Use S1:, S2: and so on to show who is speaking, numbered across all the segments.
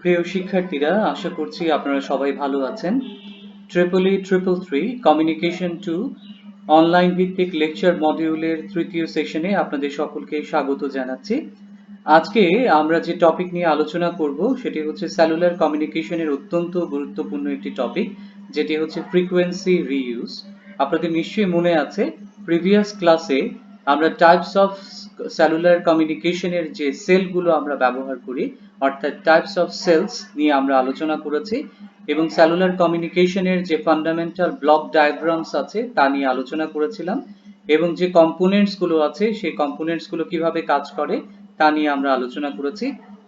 S1: প্রিয় শিক্ষার্থীরা, আশা করছি আপনারা সবাই ভালো আছেন। EEE কমিউনিকেশন 2 অনলাইন ভিত্তিক লেকচার মডিউলের তৃতীয় সেশনে আপনাদের সকলকে স্বাগত জানাচ্ছি। আজকে আমরা যে টপিক নিয়ে আলোচনা করব সেটি হচ্ছে সেলুলার কমিউনিকেশনের অত্যন্ত গুরুত্বপূর্ণ একটি টপিক, যেটি হচ্ছে ফ্রিকোয়েন্সি রিইউজ। আপনাদের নিশ্চয়ই মনে আছে প্রিভিয়াস ক্লাসে আমরা টাইপস অফ সেলুলার কমিউনিকেশনের যে সেলগুলো আমরা ব্যবহার করি, অর্থাৎ টাইপস অফ সেলস নিয়ে আমরা আলোচনা করেছি এবং সেলুলার কমিউনিকেশনের যে ফান্ডামেন্টাল ব্লক ডায়াগ্রামস আছে তা নিয়ে আলোচনা করেছিলাম এবং যে কম্পোনেন্টস গুলো আছে সেই কম্পোনেন্টস গুলো কিভাবে কাজ করে তা নিয়ে আমরা আলোচনা করেছি।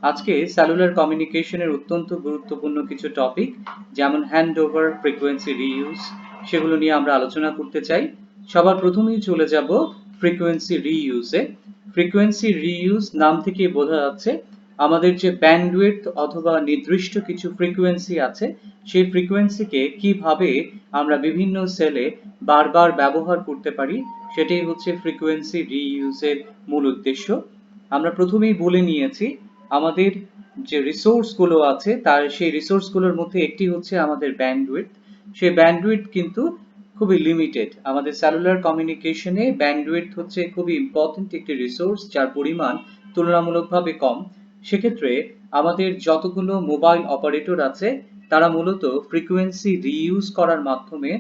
S1: আজকে সেলুলার কমিউনিকেশনের অত্যন্ত গুরুত্বপূর্ণ কিছু টপিক, যেমন হ্যান্ড ওভার, ফ্রিকোয়েন্সি রিইউজ, সেগুলো নিয়ে আমরা আলোচনা করতে চাই। সবার প্রথমেই চলে যাব ফ্রিকোয়েন্সি রিইউজে। ফ্রিকোয়েন্সি রিইউজ নাম থেকে বোঝা যাচ্ছে আমাদের যে ব্যান্ডউইথ অথবা নির্দিষ্ট কিছু ফ্রিকোয়েন্সি আছে, সেই ফ্রিকোয়েন্সিকে কিভাবে আমরা বিভিন্ন সেলে বারবার ব্যবহার করতে পারি, সেটাই হচ্ছে ফ্রিকোয়েন্সি রিইউজের মূল উদ্দেশ্য। আমরা প্রথমেই বলে নিয়েছি আমাদের যে রিসোর্সগুলো আছে তার সেই রিসোর্সগুলোর মধ্যে একটি হচ্ছে আমাদের ব্যান্ডউইথ। সেই ব্যান্ডউইথ কিন্তু খুবই লিমিটেড। আমাদের সেলুলার কমিউনিকেশনে ব্যান্ডউইথ হচ্ছে খুবই ইম্পর্টেন্ট একটি রিসোর্স, যার পরিমাণ তুলনামূলকভাবে কম। সেক্ষেত্রে আমাদের যতগুলো মোবাইল অপারেটর আছে তারা মূলত ফ্রিকোয়েন্সি রিইউজ করার মাধ্যমে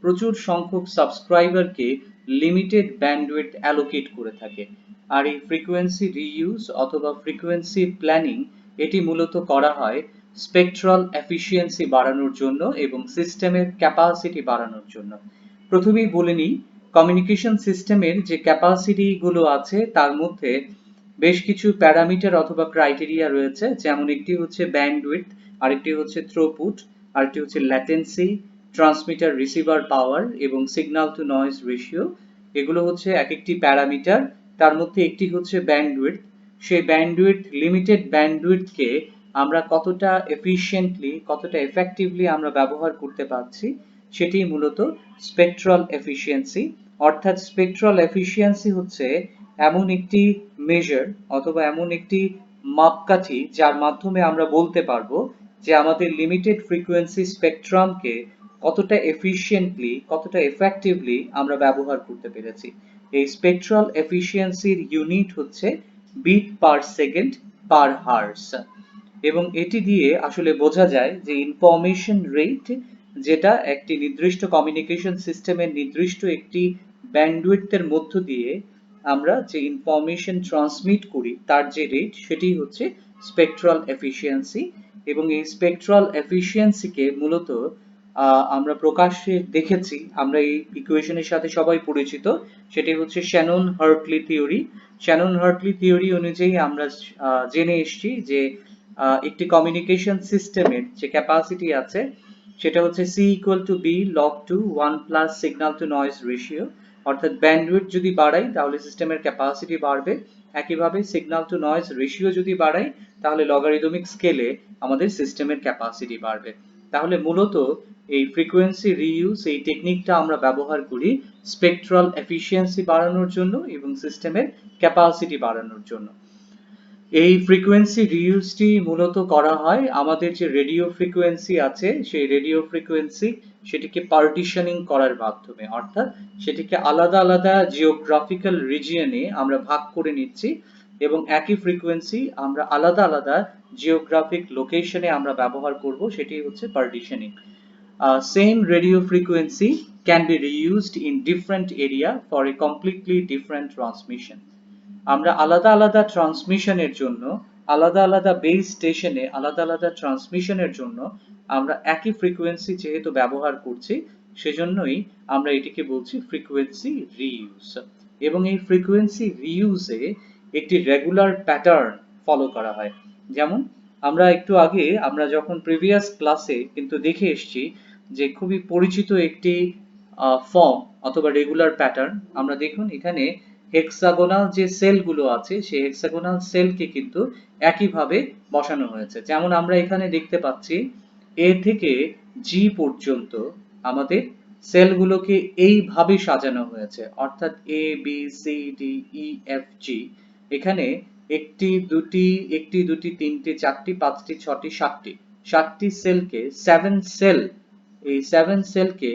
S1: প্রচুর সংখ্যক সাবস্ক্রাইবারকে লিমিটেড ব্যান্ডউইথ অ্যালোকেট করে থাকে। আর এই ফ্রিকোয়েন্সি রিইউজ অথবা ফ্রিকোয়েন্সি প্ল্যানিং এটি মূলত করা হয় স্পেকট্রাল এফিসিয়েন্সি বাড়ানোর জন্য এবং সিস্টেমের ক্যাপাসিটি বাড়ানোর জন্য। প্রথমেই বলে নিই, কমিউনিকেশন সিস্টেমের যে ক্যাপাসিটি গুলো আছে তার মধ্যে বেশ কিছু প্যারামিটার অথবা ক্রাইটেরিয়া রয়েছে, যেমন একটি হচ্ছে ব্যান্ডউইথ, আরেকটি হচ্ছে থ্রুপুট, আরেকটি হচ্ছে ল্যাটেন্সি, ট্রান্সমিটার রিসিভার পাওয়ার এবং সিগন্যাল টু নয়েজ রেশিও। এগুলো হচ্ছে এক একটি প্যারামিটার। তার মধ্যে একটি হচ্ছে ব্যান্ডউইথ। সেই ব্যান্ডউইথ, লিমিটেড ব্যান্ডউইথকে আমরা কতটা এফিশিয়েন্টলি, কতটা এফেক্টিভলি আমরা ব্যবহার করতে পারছি, সেটি মূলত স্পেকট্রাল এফিসিয়েন্সি। অর্থাৎ স্পেকট্রাল এফিসিয়েন্সি হচ্ছে এমন একটি মেজার অথবা এমন একটি মাপকাঠি যার মাধ্যমে আমরা বলতে পারবো যে আমাদের লিমিটেড ফ্রিকোয়েন্সি স্পেকট্রামকে কতটা এফিশিয়েন্টলি, কতটা এফেক্টিভলি আমরা ব্যবহার করতে পেরেছি। এই স্পেকট্রাল এফিসিয়েন্সির ইউনিট হচ্ছে bit per second per hertz, এবং এটি দিয়ে আসলে বোঝা যায় যে ইনফরমেশন রেট, যেটা একটি নির্দিষ্ট কমিউনিকেশন সিস্টেমের নির্দিষ্ট একটি ব্যান্ডউইথের মধ্য দিয়ে আমরা যে ইনফরমেশন ট্রান্সমিট করি তার যে রেট, সেটি হচ্ছে স্পেকট্রাল এফিসিয়েন্সি। এবং এই স্পেকট্রাল এফিসিয়েন্সিকে মূলত আমরা প্রকাশ্যে দেখেছি, আমরা এই ইকুয়েশনের সাথে সবাই পরিচিত, সেটি হচ্ছে Shannon Hartley theory. Shannon Hartley theory অনুযায়ী আমরা জেনে এসেছি যে একটি কমিউনিকেশন সিস্টেমের যে ক্যাপাসিটি আছে সেটা হচ্ছে C = B log 2 1 plus signal to noise ratio. অর্থাৎ ব্যান্ডউইথ যদি বাড়াই তাহলে সিস্টেমের ক্যাপাসিটি বাড়বে, একইভাবে সিগন্যাল টু নয়েজ রেশিও যদি বাড়াই তাহলে লগারিদমিক স্কেলে আমাদের সিস্টেমের ক্যাপাসিটি বাড়বে। তাহলে মূলত এই ফ্রিকোয়েন্সি রিইউজ, এই টেকনিকটা আমরা ব্যবহার করি স্পেকট্রাল এফিসিয়েন্সি বাড়ানোর জন্য এবং সিস্টেমের ক্যাপাসিটি বাড়ানোর জন্য। এই ফ্রিকোয়েন্সি রিইউজটি মূলত করা হয় আমাদের যে রেডিও ফ্রিকোয়েন্সি আছে সেই রেডিও ফ্রিকোয়েন্সি সেটিকে পার্টিশনিং করার মাধ্যমে, অর্থাৎ সেটিকে আলাদা আলাদা জিওগ্রাফিক্যাল রিজিয়নে আমরা ভাগ করে নিচ্ছি এবং একই ফ্রিকোয়েন্সি আমরা আলাদা আলাদা জিওগ্রাফিক লোকেশনে আমরা ব্যবহার করব, সেটি হচ্ছে partitioning. Same radio frequency can be reused in different area for a completely different transmission. আমরা আলাদা আলাদা ট্রান্সমিশনের জন্য, আলাদা আলাদা বেস স্টেশনে আলাদা আলাদা ট্রান্সমিশনের জন্য আমরা একই ফ্রিকোয়েন্সি যেহেতু ব্যবহার করছি, সেজন্যই আমরা এটিকে বলছি ফ্রিকোয়েন্সি রিইউজ। এবং এই ফ্রিকোয়েন্সি রিইউজে একটি রেগুলার প্যাটার্ন ফলো করা হয়। যেমন আমরা একটু আগে আমরা যখন প্রিভিয়াস ক্লাসে কিন্তু দেখে এসেছি যে খুবই পরিচিত একটি ফর্ম অথবা রেগুলার প্যাটার্ন। আমরা দেখুন এখানে হেক্সাগোনাল যে সেলগুলো আছে সেই হেক্সাগোনাল সেলকে কিন্তু একইভাবে বসানো হয়েছে। যেমন আমরা এখানে দেখতে পাচ্ছি A থেকে G পর্যন্ত আমাদের সেলগুলোকে এইভাবে সাজানো হয়েছে, অর্থাৎ A B C D E F G। এখানে একটি দুটি তিনটি চারটি পাঁচটি ছটি সাতটি সেলকে 7 সেল, এই 7 সেলকে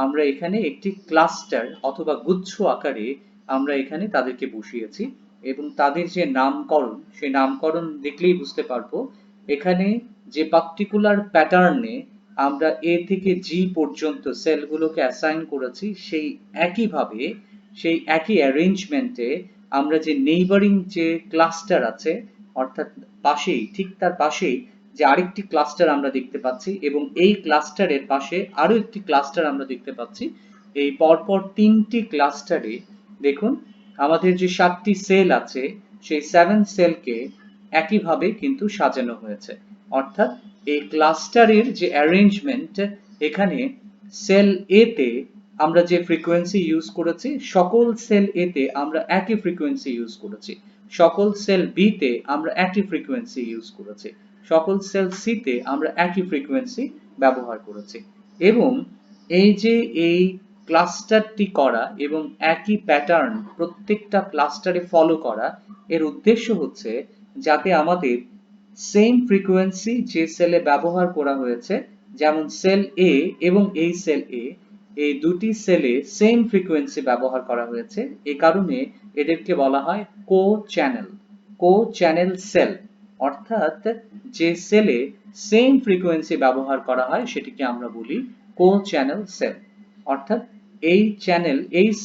S1: আমরা এখানে একটি ক্লাস্টার অথবা গুচ্ছ আকারে আমরা এখানে তাদেরকে বসিয়েছি এবং তাদের যে নামকরণ সেই নামকরণ দেখলেই বুঝতে পারবো এখানে যে পার্টিকুলার প্যাটার্নে আমরা এ থেকে জি পর্যন্ত সেলগুলোকে অ্যাসাইন করেছি সেই একই অ্যারেঞ্জমেন্টে আমরা যে নেইবারিং যে ক্লাস্টার আছে অর্থাৎ ঠিক তার পাশেই যে আরেকটি ক্লাস্টার আমরা দেখতে পাচ্ছি এবং এই ক্লাস্টারের পাশে আরো একটি ক্লাস্টার আমরা দেখতে পাচ্ছি। এই পরপর তিনটি ক্লাস্টারে দেখুন আমাদের যে 7টি সেল আছে সেই 7 সেলকে একইভাবে কিন্তু সাজানো হয়েছে, অর্থাৎ এই ক্লাস্টারের যে অ্যারেঞ্জমেন্ট এখানে সেল এ তে আমরা যে ফ্রিকোয়েন্সি ইউজ করেছি সকল সেল এ তে আমরা একই ফ্রিকোয়েন্সি ইউজ করেছি, সকল সেল বি তে আমরা একই ফ্রিকোয়েন্সি ইউজ করেছি, সকল সেল সি তে আমরা একই ফ্রিকোয়েন্সি ব্যবহার করেছি এবং এই যে এই ক্লাস্টারটি করা এবং একই প্যাটার্ন প্রত্যেকটা ক্লাস্টারে ফলো করা এর উদ্দেশ্য হচ্ছে যাতে আমাদের সেম ফ্রিকোয়েন্সি যে সেলে ব্যবহার করা হয়েছে যেমন সেল এ এবং এই সেল এ এই দুটি সেলে সেম ফ্রিকোয়েন্সি ব্যবহার করা হয়েছে, এ কারণে এদেরকে বলা হয় কো চ্যানেল সেল, অর্থাৎ যে সেলে সেম ফ্রিকোয়েন্সি ব্যবহার করা হয় সেটিকে আমরা বলি কো চ্যানেল সেল, অর্থাৎ এই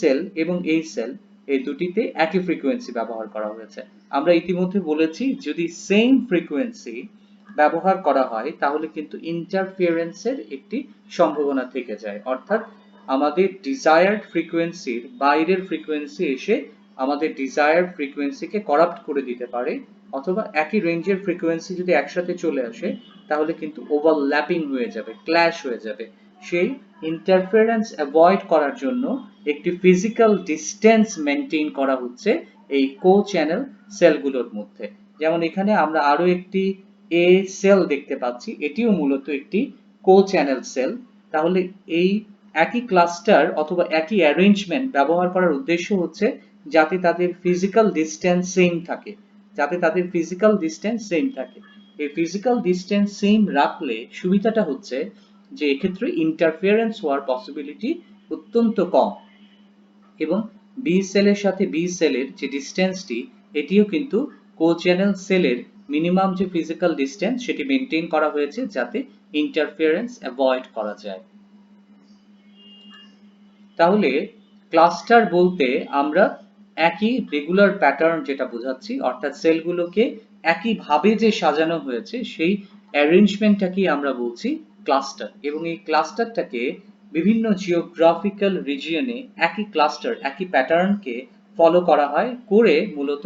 S1: সেল এবং এই সেল এই দুটিতে একই ফ্রিকোয়েন্সি ব্যবহার করা হয়েছে। আমরা ইতিমধ্যে বলেছি যদি সেম ফ্রিকোয়েন্সি ব্যবহার করা হয় তাহলে কিন্তু ইন্টারফিয়ারেন্সের একটি সম্ভাবনা থেকে যায়, অর্থাৎ আমাদের ডিজায়ার্ড ফ্রিকোয়েন্সির বাইরের ফ্রিকোয়েন্সি এসে আমাদের ডিজায়ার্ড ফ্রিকোয়েন্সিকে করাপ্ট করে দিতে পারে, অথবা একই রেঞ্জের ফ্রিকোয়েন্সি যদি একসাথে চলে আসে তাহলে কিন্তু ওভারল্যাপিং হয়ে যাবে, ক্ল্যাশ হয়ে যাবে। সেই ইন্টারফারেন্স অ্যাভয়েড করার জন্য একটি ফিজিক্যাল ডিসটেন্স মেনটেন করা হচ্ছে এই কো চ্যানেল সেলগুলোর মধ্যে। যেমন এখানে আমরা আরো একটি এ সেল দেখতে পাচ্ছি, এটিও মূলত একটি কো চ্যানেল সেল। তাহলে এই একই ক্লাস্টার অথবা একই অ্যারেঞ্জমেন্ট ব্যবহার করার উদ্দেশ্য হচ্ছে যাতে তাদের ফিজিক্যাল ডিসটেন্স সেম থাকে, এই ফিজিক্যাল ডিসটেন্স সেম রাখলে সুবিধাটা হচ্ছে যে এক্ষেত্রে ইন্টারফিয়ারেন্স হওয়ার পসিবিলিটি অত্যন্ত কম এবং বি সেলের সাথে বি সেলের যে ডিসটেন্সটি এটিও কিন্তু কো চ্যানেল সেলের মিনিমাম যে ফিজিক্যাল ডিসটেন্স সেটি মেনটেন করা হয়েছে যাতে ইন্টারফিয়ারেন্স অ্যাভয়েড করা যায়। তাহলে ক্লাস্টার বলতে আমরা একই রেগুলার প্যাটার্ন যেটা বোঝাচ্ছি, অর্থাৎ সেলগুলোকে একইভাবে যে সাজানো হয়েছে সেই অ্যারেঞ্জমেন্টটাকেই আমরা বলছি ক্লাস্টার, এবং এই ক্লাস্টারটাকে বিভিন্ন জিওগ্রাফিক্যাল রিজিয়নে একই প্যাটার্নকে ফলো করা হয় করে মূলত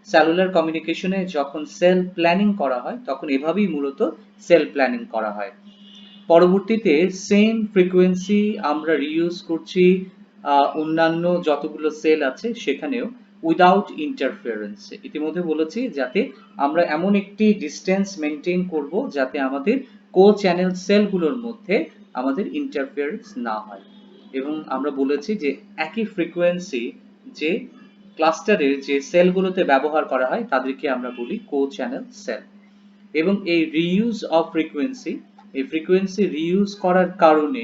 S1: সেলুলার কমিউনিকেশনে যখন সেল প্ল্যানিং করা হয় তখন এভাবেই মূলত সেল প্ল্যানিং করা হয়। পরবর্তীতে সেম ফ্রিকোয়েন্সি আমরা রিইউজ করছি অন্যান্য যতগুলো সেল আছে সেখানেও উইদাউট ইন্টারফিয়ারেন্স। ইতিমধ্যে বলেছি যাতে আমরা এমন একটি ডিসটেন্স মেনটেন করব যাতে আমাদের কো চ্যানেল সেলগুলোর মধ্যে আমাদের ইন্টারফিয়ারেন্স না হয়, এবং আমরা বলেছি যে একই ফ্রিকোয়েন্সি যে ক্লাস্টারের যে সেলগুলোতে ব্যবহার করা হয় তাদেরকে আমরা বলি কো চ্যানেল সেল। এবং এই ফ্রিকোয়েন্সি রিইউজ করার কারণে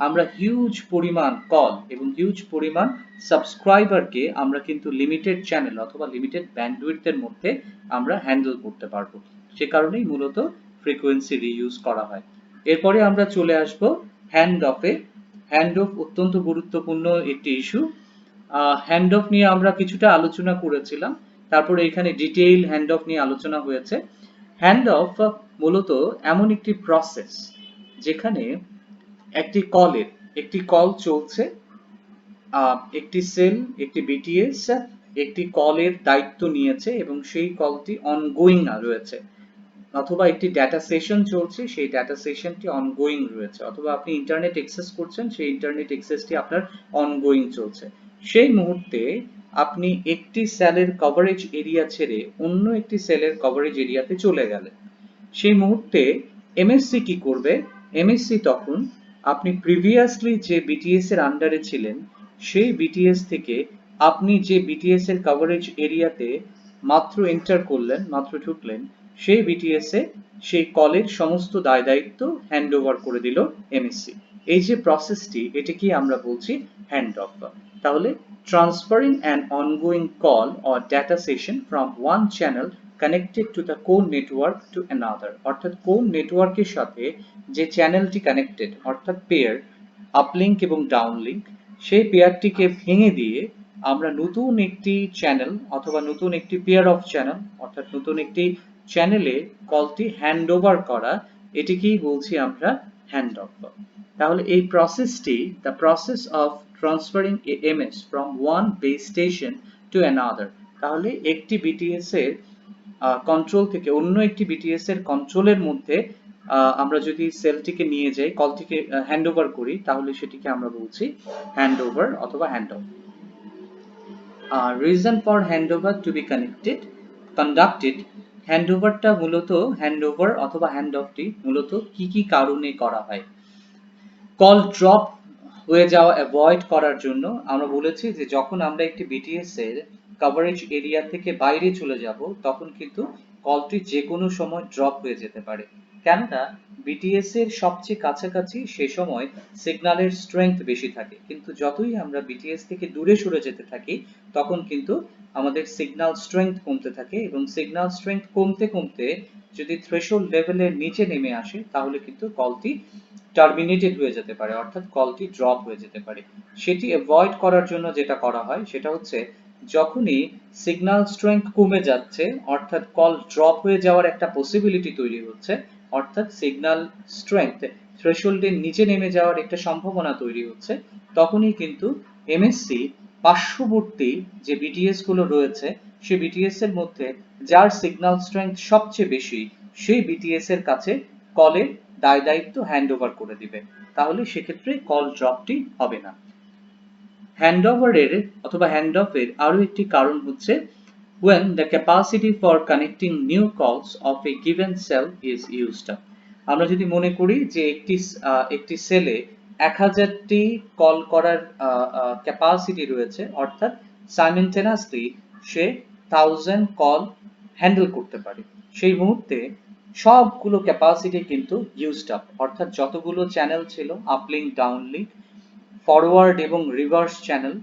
S1: আমরা হিউজ পরিমাণ কল এবং হিউজ পরিমাণ সাবস্ক্রাইবারকে আমরা কিন্তু লিমিটেড চ্যানেল অথবা লিমিটেড ব্যান্ডউইডথের মধ্যে আমরা হ্যান্ডেল করতে পারবো, সে কারণেই মূলত ফ্রিকোয়েন্সি রিইউজ করা হয়। এরপরে আমরা চলে আসব হ্যান্ড অফে। হ্যান্ড অফ অত্যন্ত গুরুত্বপূর্ণ একটি ইস্যু। হ্যান্ড অফ নিয়ে আমরা কিছুটা আলোচনা করেছিলাম, তারপরে এখানে ডিটেইল হ্যান্ড অফ নিয়ে আলোচনা হয়েছে। হ্যান্ড অফ মূলত এমন একটি প্রসেস যেখানে একটি কল চলছে, একটি সেল একটি বিটিএস একটি কলের দায়িত্ব নিয়েছে এবং সেই কলটি অনগোয়িং রয়েছে, অথবা একটি ডেটা সেশন চলছে সেই ডেটা সেশনটি অনগোয়িং রয়েছে, অথবা আপনি ইন্টারনেট অ্যাক্সেস করছেন সেই ইন্টারনেট অ্যাক্সেসটি আপনার অনগোয়িং চলছে। সেই মুহূর্তে আপনি একটি সেলের কভারেজ এরিয়া ছেড়ে অন্য একটি সেলের কভারেজ এরিয়াতে চলে গেলেন, সেই মুহূর্তে এমএসসি কি করবে? এমএসসি তখন আপনি প্রিভিয়াসলি যে বিটিএস এর আন্ডারে ছিলেন সেই বিটিএস থেকে আপনি যে বিটিএস এর কভারেজ এরিয়াতে মাত্র এন্টার করলেন, মাত্র ঢুকলেন, সেই বিটিএস এ সেই কলের সমস্ত দায় দায়িত্ব হ্যান্ড ওভার করে দিল এমএসসি। এই যে প্রসেসটি, এটাকে আমরা বলছি হ্যান্ড অফ। তাহলে transferring an ongoing call or data session from one channel connected to the core network to another, অর্থাৎ কোর নেটওয়ার্কের সাথে যে চ্যানেলটি কানেক্টেড, অর্থাৎ পেয়ার, আপলিঙ্ক এবং ডাউনলিঙ্ক, সেই পেয়ারটিকে ভেঙে দিয়ে আমরা নতুন একটি চ্যানেল অথবা নতুন একটি পেয়ার অফ চ্যানেল, অর্থাৎ নতুন একটি চ্যানেলে কলটি হ্যান্ড ওভার করা, এটিকেই বলছি আমরা হ্যান্ড অফ। তাহলে এই প্রসেসটি, the process of transferring A MS from one base station to another, তাহলে একটি বিটিএস এর কন্ট্রোল থেকে অন্য একটি বিটিএস এর কন্ট্রোলের মধ্যে আমরা যদি সেলটিকে নিয়ে যাই, কলটিকে হ্যান্ড ওভার করি, তাহলে সেটিকে আমরা বলছি হ্যান্ড ওভার অথবা hand off. Reason for hand over to be conducted, hand ওভারটা মূলত, হ্যান্ড ওভার অথবা হ্যান্ড অফটি মূলত কি কি কারণে করা হয়? কল ড্রপ হয়ে যাওয়া অ্যাভয়েড করার জন্য আমরা বলেছি যে যখন আমরা একটি বিটিএস এর কভারেজ এরিয়া থেকে বাইরে চলে যাব, তখন কিন্তু কলটি যে কোনো সময় ড্রপ হয়ে যেতে পারে। কেননা বিটিএস এর সবচেয়ে কাছাকাছি সে সময় সিগন্যালের স্ট্রেংথ বেশি থাকে, কিন্তু যতই আমরা বিটিএস থেকে দূরে সরে যেতে থাকি, তখন কিন্তু আমাদের সিগন্যাল স্ট্রেংথ কমতে থাকে, এবং সিগন্যাল স্ট্রেংথ কমতে কমতে যদি থ্রেশহোল্ড লেভেলের নিচে নেমে আসে, তাহলে কিন্তু কলটি টার্মিনেটেড হয়ে যেতে পারে, অর্থাৎ কলটি ড্রপ হয়ে যেতে পারে। সেটি অ্যাভয়েড করার জন্য যেটা করা হয় সেটা হচ্ছে, যখনই সিগন্যাল স্ট্রেংথ কমে যাচ্ছে, অর্থাৎ কল ড্রপ হয়ে যাওয়ার একটা পসিবিলিটি তৈরি হচ্ছে, অর্থাৎ সিগন্যাল স্ট্রেংথ থ্রেশহোল্ডের নিচে নেমে যাওয়ার একটা সম্ভাবনা তৈরি হচ্ছে, তখনই কিন্তু এমএসসি পার্শ্ববর্তী যে বিটিএস গুলো রয়েছে, সেই বিটিএস এর মধ্যে যার সিগন্যাল স্ট্রেংথ সবচেয়ে বেশি, সেই বিটিএস এর কাছে কলের দায় দায়িত্ব হ্যান্ড ওভার করে দিবে। তাহলে সেক্ষেত্রে কল ড্রপটি হবে না। হ্যান্ডওভারের অথবা হ্যান্ড অফের আরো একটি কারণ হচ্ছে, when the capacity for connecting new calls of a given cell is used up। আমরা যদি মনে করি যে একটি সেলে 1000টি কল করার ক্যাপাসিটি রয়েছে, অর্থাৎ সাইমেলটেনিয়াসলি সে 1000 কল হ্যান্ডেল করতে পারে, সেই মুহূর্তে সবগুলো ক্যাপাসিটি কিন্তু ইউজড আপ, অর্থাৎ যতগুলো চ্যানেল ছিল, আপলিঙ্ক, ডাউনলিঙ্ক, ফরওয়ার্ড এবং রিভার্স চ্যানেল,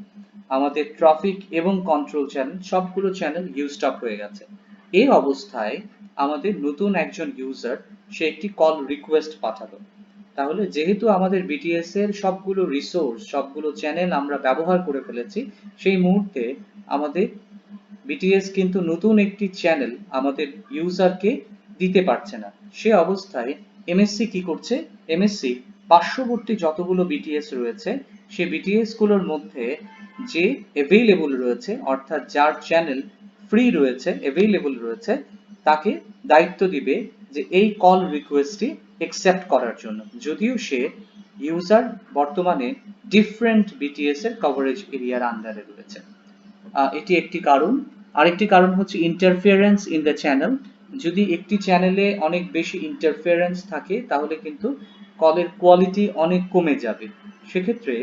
S1: আমাদের ট্রাফিক এবং কন্ট্রোল চ্যানেল, সবগুলো চ্যানেল ইউজড আপ হয়ে গেছে। এই অবস্থায় আমাদের নতুন একজন ইউজার সে একটি কল রিকোয়েস্ট পাঠালো। তাহলে যেহেতু আমাদের বিটিএস এর সবগুলো রিসোর্স, সবগুলো চ্যানেল আমরা ব্যবহার করে ফেলেছি, সেই মুহূর্তে আমাদের বিটিএস কিন্তু নতুন একটি চ্যানেল আমাদের ইউজারকে দিতে পারছে না। সে অবস্থায় এমএসসি কি করছে? এমএসসি পার্শ্ববর্তী যতগুলো বিটিএস রয়েছে, সেই বিটিএস গুলোর মধ্যে যে অ্যাভেইলেবল রয়েছে, অর্থাৎ যার চ্যানেল ফ্রি রয়েছে, অ্যাভেইলেবল রয়েছে, তাকে দায়িত্ব দিবে যে এই কল রিকোয়েস্টটি অ্যাকসেপ্ট করার জন্য, যদিও সে ইউজার বর্তমানে ডিফারেন্ট বিটিএস এর কভারেজ এরিয়ার আন্ডারে রয়েছে। এটি একটি কারণ। আরেকটি কারণ হচ্ছে ইন্টারফিয়ারেন্স ইন দ্য চ্যানেল। যদি একটি চ্যানেলে অনেক বেশি ইন্টারফিয়ারেন্স থাকে, তাহলে কিন্তু কলের কোয়ালিটি অনেক কমে যাবে। সেক্ষেত্রে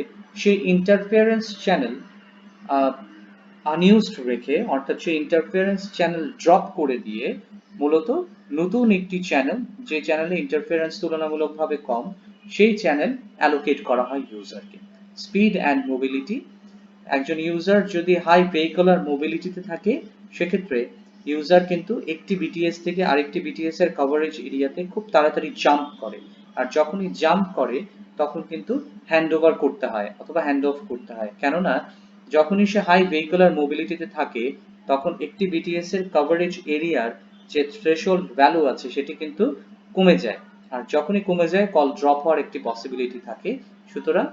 S1: সেই ইন্টারফিয়ারেন্স চ্যানেল আনইউজড রেখে, অর্থাৎ সেই ইন্টারফিয়ারেন্স চ্যানেল ড্রপ করে দিয়ে, মূলত নতুন একটি চ্যানেল, যে চ্যানেলে ইন্টারফিয়ারেন্স তুলনামূলকভাবে কম, সেই চ্যানেল অ্যালোকেট করা হয় ইউজারকে। স্পিড অ্যান্ড মোবিলিটি, একজন ইউজার যদি হাই ভেহিকুলার মোবিলিটিতে থাকে, সেক্ষেত্রে ইউজার কিন্তু একটি বিটিএস থেকে আরেকটি বিটিএস এর কভারেজ এরিয়াতে খুব তাড়াতাড়ি জাম্প করে, আর যখনই জাম্প করে তখন কিন্তু হ্যান্ড ওভার করতে হয় অথবা হ্যান্ড অফ করতে হয়। কেননা যখনই সে হাই ভেহিকুলার মোবিলিটিতে থাকে, তখন একটি বিটিএস এর কভারেজ এরিয়ার যে থ্রেশহোল্ড ভ্যালু আছে, সেটি কিন্তু কমে যায়, আর যখনই কমে যায় কল ড্রপ হওয়ার একটি পসিবিলিটি থাকে। সুতরাং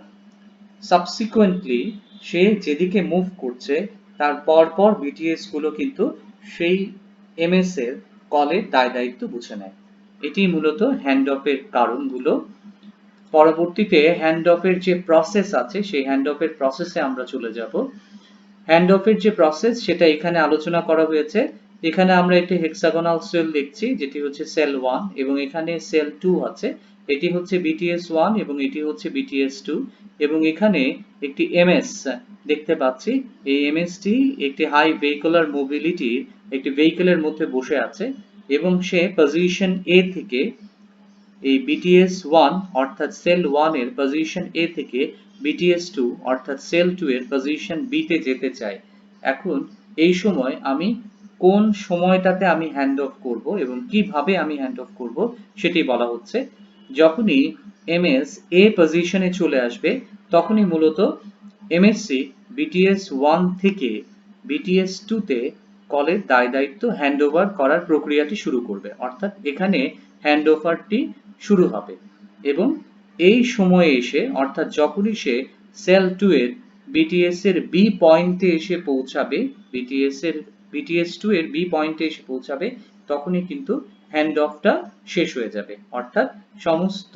S1: সাবসিকুয়েন্টলি সে যেদিকে মুভ করছে, তার পরপর বিটিএস গুলো কিন্তু সেই এমএস এর কলের দায় দায়িত্ব বুঝে নেয়। এটি মূলত হ্যান্ড অফের কারণগুলো। পরবর্তীতে হ্যান্ড অফের যে প্রসেস আছে, সেই হ্যান্ড অফের প্রসেসে আমরা চলে যাব। হ্যান্ড অফের যে প্রসেস, সেটা এখানে আলোচনা করা হয়েছে। এখানে আমরা একটি হেক্সাগোনাল সেল দেখছি, যেটি হচ্ছে সেল 1, এবং এখানে সেল 2 আছে, এটি হচ্ছে বিটিএস 1 এবং এটি হচ্ছে বিটিএস 2, এবং এখানে একটি এমএস দেখতে পাচ্ছি। এই এমএসটি একটি হাই ভেহিকুলার মোবিলিটির একটি ভেহিকেলের মধ্যে বসে আছে এবং সে পজিশন এ থেকে এই বিটিএস 1 অর্থাৎ সেল 1 এর পজিশন এ থেকে বিটিএস 2 অর্থাৎ সেল 2 এর পজিশন বি তে যেতে চাই। এখন এই সময় আমি কোন সময়টাতে আমি হ্যান্ড অফ করব এবং কিভাবে আমি হ্যান্ড অফ করব সেটি বলা হচ্ছে। যখনই এমএস এ পজিশনে চলে আসবে তখনই মূলত এমএসসি বিটিএস 1 থেকে বিটিএস 2 তে কলের দায়-দায়িত্ব হ্যান্ডওভার করার প্রক্রিয়াটি শুরু করবে, অর্থাৎ এখানে হ্যান্ডওভারটি শুরু হবে এবং এই সময়ে এসে অর্থাৎ যখনই সে সেল 2 এর বিটিএস এর বি পয়েন্টে এসে পৌঁছাবে, বিটিএস 2 এর বি পয়েন্টে এসে পৌঁছাবে তখনই কিন্তু হ্যান্ড অফটা শেষ হয়ে যাবে, অর্থাৎ সমস্ত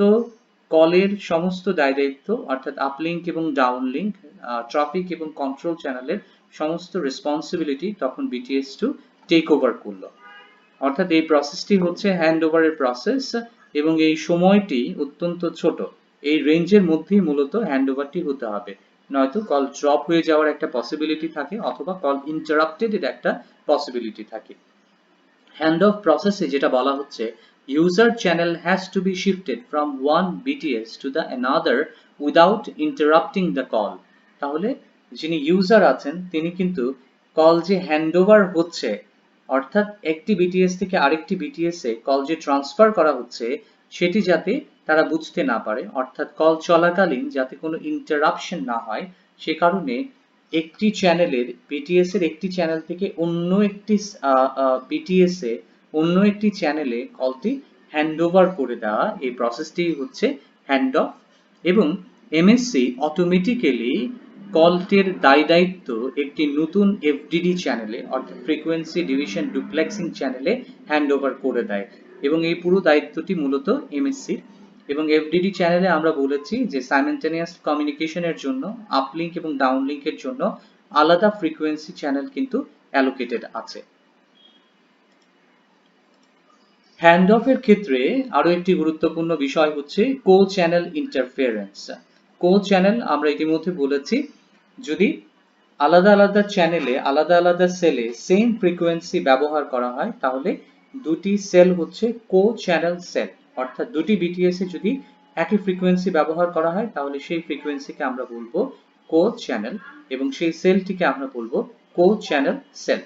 S1: কলের সমস্ত দায়-দায়িত্ব অর্থাৎ আপলিঙ্ক এবং ডাউনলিঙ্ক, ট্রাফিক এবং কন্ট্রোল চ্যানেলের সমস্ত রেসপন্সিবিলিটি তখন বিটিএস 2 টেক ওভার করলো। অর্থাৎ এই প্রসেসটি হচ্ছে হ্যান্ড ওভারের প্রসেস এবং এই সময়টি অত্যন্ত ছোট। এই রেঞ্জের মধ্যেই মূলত হ্যান্ড ওভারটি হতে হবে, নয়তো কল ড্রপ হয়ে যাওয়ার একটা পসিবিলিটি থাকে অথবা কল ইন্টারাপ্টেড এর একটা পসিবিলিটি থাকে। হ্যান্ড অফ প্রসেসে যেটা বলা হচ্ছে, user channel has to be shifted from one BTS to the another without interrupting the call। তাহলে যিনি ইউজার আছেন তিনি কিন্তু কল যে হ্যান্ডওভার হচ্ছে অর্থাৎ একটি বিটিএস থেকে আরেকটি বিটিএস এ কল যে ট্রান্সফার করা হচ্ছে সেটি যাতে তারা বুঝতে না পারে, অর্থাৎ কল চলাকালীন যাতে কোনো ইন্টারাপশন না হয় সে কারণে একটি চ্যানেলের বিটিএস এর একটি চ্যানেল থেকে অন্য একটি বিটিএস এ অন্য একটি চ্যানেলে কলটি হ্যান্ডওভার করে দেওয়া, এই প্রসেসটি হচ্ছে হ্যান্ড অফ। এবং এমএসসি অটোমেটিক্যালি কলটির দায়-দায়িত্ব একটি নতুন এফডিডি চ্যানেলে অর্থাৎ ফ্রিকোয়েন্সি ডিভিশন ডুপ্লেক্সিং চ্যানেলে হ্যান্ডওভার করে দেয় এবং এই পুরো দায়িত্বটি মূলত এমএসসির। এবং এফডিডি চ্যানেলে আমরা বলেছি যে সাইমেলটেনিয়াস কমিউনিকেশনের জন্য আপলিঙ্ক এবং ডাউনলিঙ্কের জন্য আলাদা ফ্রিকোয়েন্সি চ্যানেল কিন্তু অ্যালোকেটেড আছে। হ্যান্ড অফের ক্ষেত্রে আরো একটি গুরুত্বপূর্ণ বিষয় হচ্ছে কো চ্যানেল ইন্টারফেরেন্স। কো চ্যানেল আমরা ইতিমধ্যে বলেছি, যদি আলাদা আলাদা চ্যানেলে আলাদা আলাদা সেলে সেম ফ্রিকোয়েন্সি ব্যবহার করা হয় তাহলে দুটি সেল হচ্ছে কো চ্যানেল সেল, অর্থাৎ দুটি বিটিএস এ যদি একই ফ্রিকোয়েন্সি ব্যবহার করা হয় তাহলে সেই ফ্রিকোয়েন্সিকে আমরা বলবো কো চ্যানেল এবং সেই সেলটিকে আমরা বলবো কো চ্যানেল সেল।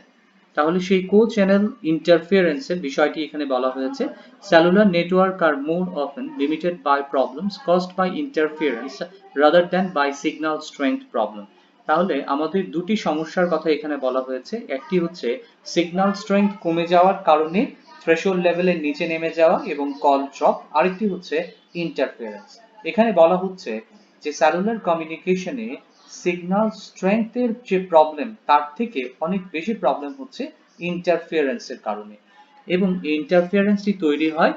S1: তাহলে সেই কো চ্যানেল ইন্টারফারেন্সের বিষয়টি এখানে বলা হয়েছে, cellular network are more often limited by problems caused by interference rather than by signal strength problem. তাহলে আমাদের দুটি সমস্যার কথা এখানে বলা হয়েছে, একটি হচ্ছে সিগন্যাল স্ট্রেংথ কমে যাওয়ার কারণে থ্রেশহোল্ড লেভেলের নিচে নেমে যাওয়া এবং কল ড্রপ, আরেকটি হচ্ছে ইন্টারফারেন্স। এখানে বলা হচ্ছে যে সেলুলার কমিউনিকেশনে সিগন্যাল স্ট্রেংথের যে প্রবলেম তার থেকে অনেক বেশি প্রবলেম হচ্ছে ইন্টারফারেন্সের কারণে এবং এই ইন্টারফারেন্সটি তৈরি হয়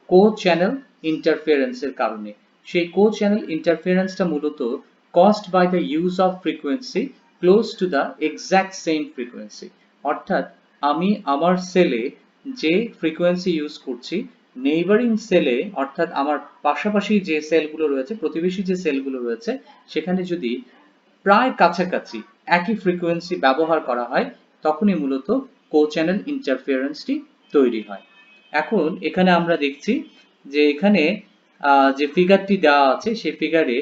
S1: কো চ্যানেল ইন্টারফারেন্সের কারণে। সেই কো চ্যানেল ইন্টারফারেন্সটা মূলত caused by the use of frequency close to the exact same frequency। অর্থাৎ আমি আমার সেলে যে ফ্রিকোয়েন্সি ইউজ করছি নেইবারিং সেলে অর্থাৎ আমার পাশাপাশি যে সেলগুলো রয়েছে প্রতিবেশী যে সেলগুলো রয়েছে সেখানে যদি প্রায় কাছাকাছি একই ফ্রিকোয়েন্সি ব্যবহার করা হয় তখনই মূলত কো চ্যানেল ইন্টারফারেন্সটি তৈরি হয়। এখন এখানে আমরা দেখছি যে এখানে যে ফিগারটি দেওয়া আছে সেই ফিগারে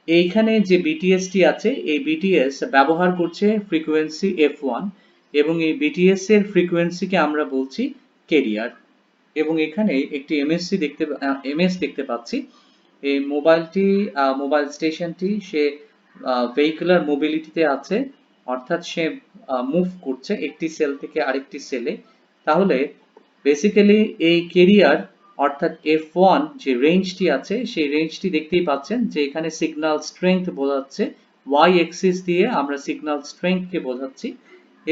S1: এইখানে যে বিটিএসটি আছে এই বিটিএস ব্যবহার করছে ফ্রিকোয়েন্সি F1 এবং এই বিটিএস এর ফ্রিকোয়েন্সিকে আমরা বলছি ক্যারিয়ার এবং এখানে একটি এমএস দেখতে পাচ্ছি। এই মোবাইল স্টেশনটি সে ভেহিকুলার মোবিলিটিতে আছে, অর্থাৎ সে মুভ করছে একটি সেল থেকে আরেকটি সেলে। তাহলে বেসিক্যালি এই ক্যারিয়ার অর্থাৎ F1 যে রেঞ্জটি আছে সেই রেঞ্জটি দেখতেই পাচ্ছেন যে এখানে সিগন্যাল স্ট্রেংথ বোঝাচ্ছে, y এক্সিস দিয়ে আমরা সিগন্যাল স্ট্রেংথকে বোঝাচ্ছি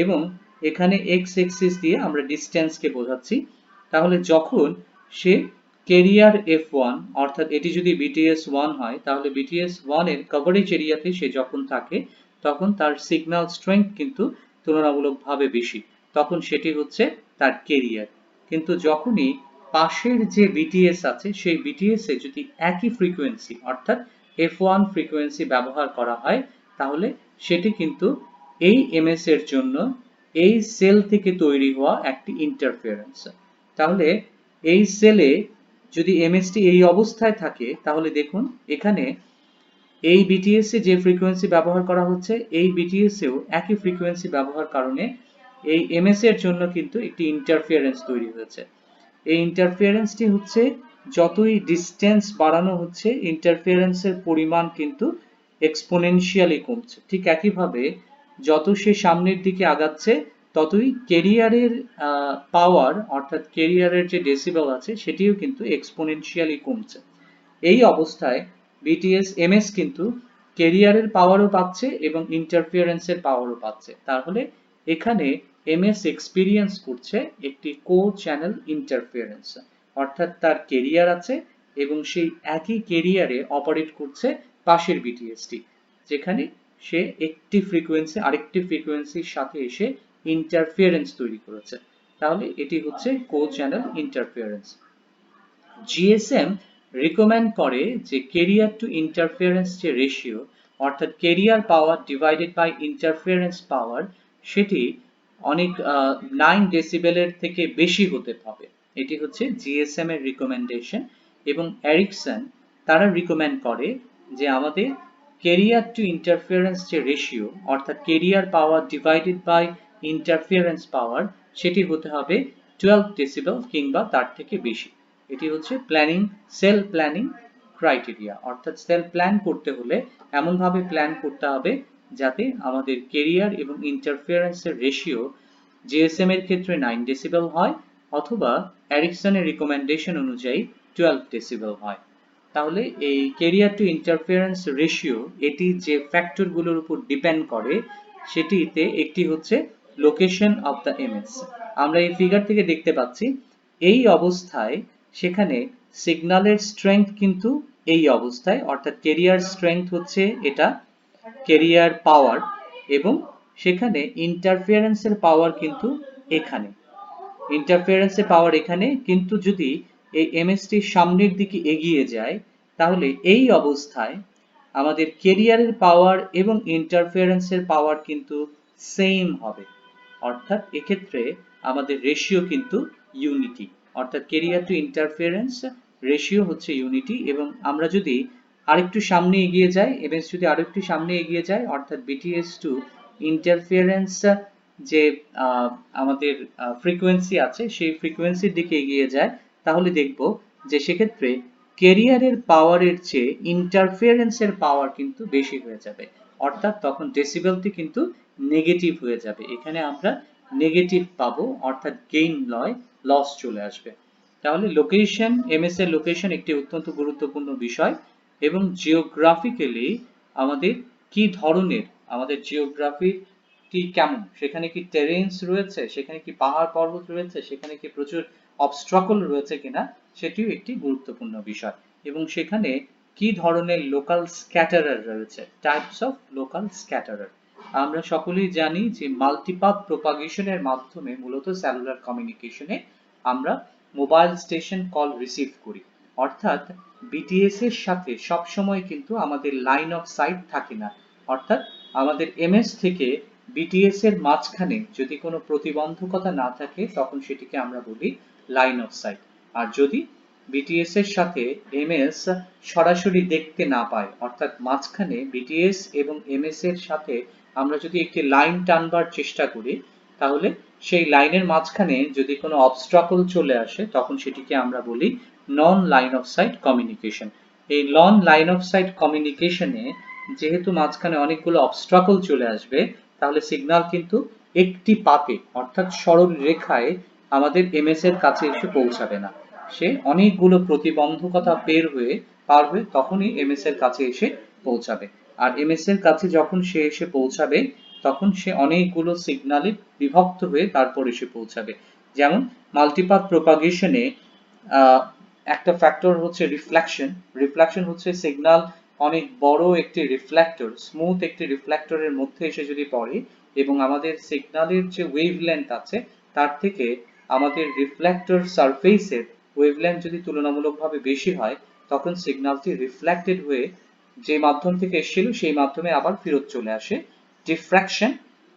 S1: এবং এখানে x এক্সিস দিয়ে আমরা ডিসটেন্সকে বোঝাচ্ছি। তাহলে যখন সে ক্যারিয়ার F1 অর্থাৎ এটি যদি BTS 1 হয় তাহলে BTS 1 এর কভারেজ এরিয়াতে সে যখন থাকে তখন তার সিগন্যাল স্ট্রেংথ কিন্তু তুলনামূলকভাবে বেশি, তখন সেটি হচ্ছে তার ক্যারিয়ার। কিন্তু যখনই পাশের যে বিটিএস আছে সেই বিটিএস এ যদি একই ফ্রিকোয়েন্সি অর্থাৎ F1 ফ্রিকোয়েন্সি ব্যবহার করা হয় তাহলে সেটি কিন্তু এই এমএস এর জন্য এই সেল থেকে তৈরি হওয়া একটি ইন্টারফারেন্স। তাহলে এই সেলে যদি এমএসটি এই অবস্থায় থাকে তাহলে দেখুন এখানে এই বিটিএস এ যে ফ্রিকোয়েন্সি ব্যবহার করা হচ্ছে এই বিটিএস এও একই ফ্রিকোয়েন্সি ব্যবহার কারণে এই এমএস এর জন্য কিন্তু একটি ইন্টারফারেন্স তৈরি হয়েছে। এই ইন্টারফারেন্সটি হচ্ছে যতই ডিসটেন্স বাড়ানো হচ্ছে ইন্টারফারেন্সের পরিমাণ কিন্তু এক্সপোনেনশিয়ালি কমছে। ঠিক একইভাবে যত সে সামনের দিকে আগাচ্ছে ততই ক্যারিয়ারের পাওয়ার অর্থাৎ ক্যারিয়ারের যে ডেসিবেল আছে সেটিও কিন্তু এক্সপোনেনশিয়ালি কমছে। এই অবস্থায় বিটিএস এমএস কিন্তু ক্যারিয়ারের পাওয়ারও পাচ্ছে এবং ইন্টারফারেন্সের পাওয়ারও পাচ্ছে। তাহলে এখানে এমএস এক্সপিরিয়েন্স করছে একটি কো চ্যানেল ইন্টারফারেন্স, অর্থাৎ তার ক্যারিয়ার আছে এবং সেই একই ক্যারিয়ারে অপারেট করছে পাশের বিটিএসটি, যেখানে সে একটি ফ্রিকোয়েন্সি আরেকটি ফ্রিকোয়েন্সির সাথে এসে ইন্টারফারেন্স তৈরি করেছে। তাহলে এটি হচ্ছে কো চ্যানেল ইন্টারফারেন্স। জিএসএম রিকমেন্ড করে যে ক্যারিয়ার টু ইন্টারফারেন্স যে রেশিও অর্থাৎ career power divided by interference পাওয়ার সেটি অনেক 9 ডেসিবেলের থেকে বেশি হতে হবে। এটি হচ্ছে জিএসএম এর রিকমেন্ডেশন। এবং এরিকসন তারা রিকমেন্ড করে যে আমাদের ক্যারিয়ার টু ইন্টারফারেন্স যে রেশিও অর্থাৎ career power divided by interference পাওয়ার সেটি হতে হবে 12 ডেসিবেল কিংবা তার থেকে বেশি। এটি হচ্ছে সেল প্ল্যানিং ক্রাইটেরিয়া, অর্থাৎ সেল প্ল্যান করতে হলে এমনভাবে প্ল্যান করতে হবে যাতে আমাদের ক্যারিয়ার এবং ইন্টারফারেন্সের রেশিও জিএসএম এর ক্ষেত্রে 9 ডেসিবেল হয় অথবা এরিকসনের রিকমেন্ডেশন অনুযায়ী 12 ডেসিবেল হয়। তাহলে এই ক্যারিয়ার টু ইন্টারফারেন্স রেশিও এটি যে ফ্যাক্টরগুলোর উপর ডিপেন্ড করে সেটিতে একটি হচ্ছে লোকেশন অফ দ্য এমএস। আমরা এই ফিগার থেকে দেখতে পাচ্ছি এই অবস্থায় সেখানে সিগন্যালের স্ট্রেংথ কিন্তু এই অবস্থায়, অর্থাৎ ক্যারিয়ার স্ট্রেংথ হচ্ছে এটা ক্যারিয়ার পাওয়ার এবং সেখানে ইন্টারফারেন্সের পাওয়ার কিন্তু এখানে ইন্টারফারেন্সের পাওয়ার এখানে। কিন্তু যদি এই এমএসটি সামনের দিকে এগিয়ে যায় তাহলে এই অবস্থায় আমাদের ক্যারিয়ারের পাওয়ার এবং ইন্টারফারেন্সের পাওয়ার কিন্তু সেম হবে, অর্থাৎ এক্ষেত্রে আমাদের রেশিও কিন্তু ইউনিটি, অর্থাৎ ক্যারিয়ার টু ইন্টারফারেন্স রেশিও হচ্ছে ইউনিটি। এবং আমরা যদি আরেকটু সামনে এগিয়ে যাই, এমএস যদি আরেকটু সামনে এগিয়ে যায় অর্থাৎ বিটিএস টু ইন্টারফারেন্স যে আমাদের ফ্রিকোয়েন্সি আছে সেই ফ্রিকোয়েন্সির দিকে এগিয়ে যায় তাহলে দেখব যে সেক্ষেত্রে ক্যারিয়ারের পাওয়ারের চেয়ে ইন্টারফারেন্সের পাওয়ার কিন্তু বেশি হয়ে যাবে, অর্থাৎ তখন ডেসিবেলটি কিন্তু নেগেটিভ হয়ে যাবে। এখানে আমরা নেগেটিভ পাবো, অর্থাৎ গেইন লস চলে আসবে। তাহলে লোকেশন, এমএস এর লোকেশন একটি অত্যন্ত গুরুত্বপূর্ণ বিষয় এবং জিওগ্রাফিক্যালি আমাদের কি ধরনের, আমাদের জিওগ্রাফি কি কেমন, সেখানে কি টেরেন্স রয়েছে, সেখানে কি পাহাড় পর্বত রয়েছে, সেখানে কি প্রচুর অবস্ট্রাকল রয়েছে কিনা সেটিও একটি গুরুত্বপূর্ণ বিষয়। এবং সেখানে কি ধরনের লোকাল স্ক্যাটারার রয়েছে, টাইপস অফ লোকাল স্ক্যাটারার। আমরা সকলেই জানি যে মাল্টিপাথ প্রপাগেশনের মাধ্যমে মূলত সেলুলার কমিউনিকেশনে আমরা মোবাইল স্টেশন কল রিসিভ করি, অর্থাৎ বিটিএস এর সাথে সব সময় কিন্তু আমাদের লাইন অফ সাইট থাকে না, অর্থাৎ আমাদের এমএস থেকে বিটিএস এর মাঝখানে যদি কোনো প্রতিবন্ধকতা না থাকে তখন সেটিকে আমরা বলি লাইন অফ সাইট। আর যদি বিটিএস এর সাথে এমএস সরাসরি দেখতে না পায় অর্থাৎ মাঝখানে বিটিএস এবং এমএস এর সাথে আমরা যদি একটি লাইন টানবার চেষ্টা করি তাহলে সেই লাইনের মাঝখানে যদি কোনো অবস্ট্রাকল চলে আসে তখন সেটিকে আমরা বলি নন লাইন অফ সাইট কমিউনিকেশন। এই নন লাইন অফ সাইট কমিউনিকেশনে যেহেতু মাঝখানে অনেকগুলো অবস্ট্রাকল চলে আসবে তাহলে সিগন্যাল কিন্তু একটি পাতে অর্থাৎ সরল রেখায় আমাদের এমএস এর কাছে এসে পৌঁছাবে না, সে অনেকগুলো প্রতিবন্ধকতা পার হয়ে তখনই এমএস এর কাছে এসে পৌঁছাবে। আর এমএস এর কাছে যখন সে এসে পৌঁছাবে তখন সে অনেকগুলো সিগন্যালে বিভক্ত হয়ে তারপর এসে পৌঁছাবে। যেমন মাল্টিপাথ প্রপাগেশনে একটা ফ্যাক্টর হচ্ছে রিফ্লেকশন হচ্ছে সিগন্যাল অনেক বড় একটি রিফ্লেক্টর, স্মুথ একটি রিফ্লেক্টরের মধ্যে এসে যদি পড়ে এবং আমাদের সিগন্যালের যে ওয়েভলেন্থ আছে তার থেকে আমাদের রিফ্লেক্টর সারফেসের ওয়েভলেন্থ যদি তুলনামূলকভাবে বেশি হয় তখন সিগন্যালটি রিফ্লেক্টেড হয়ে যে মাধ্যম থেকে এসেছিল সেই মাধ্যমে আবার ফেরত চলে আসে। ডিফ্র্যাকশন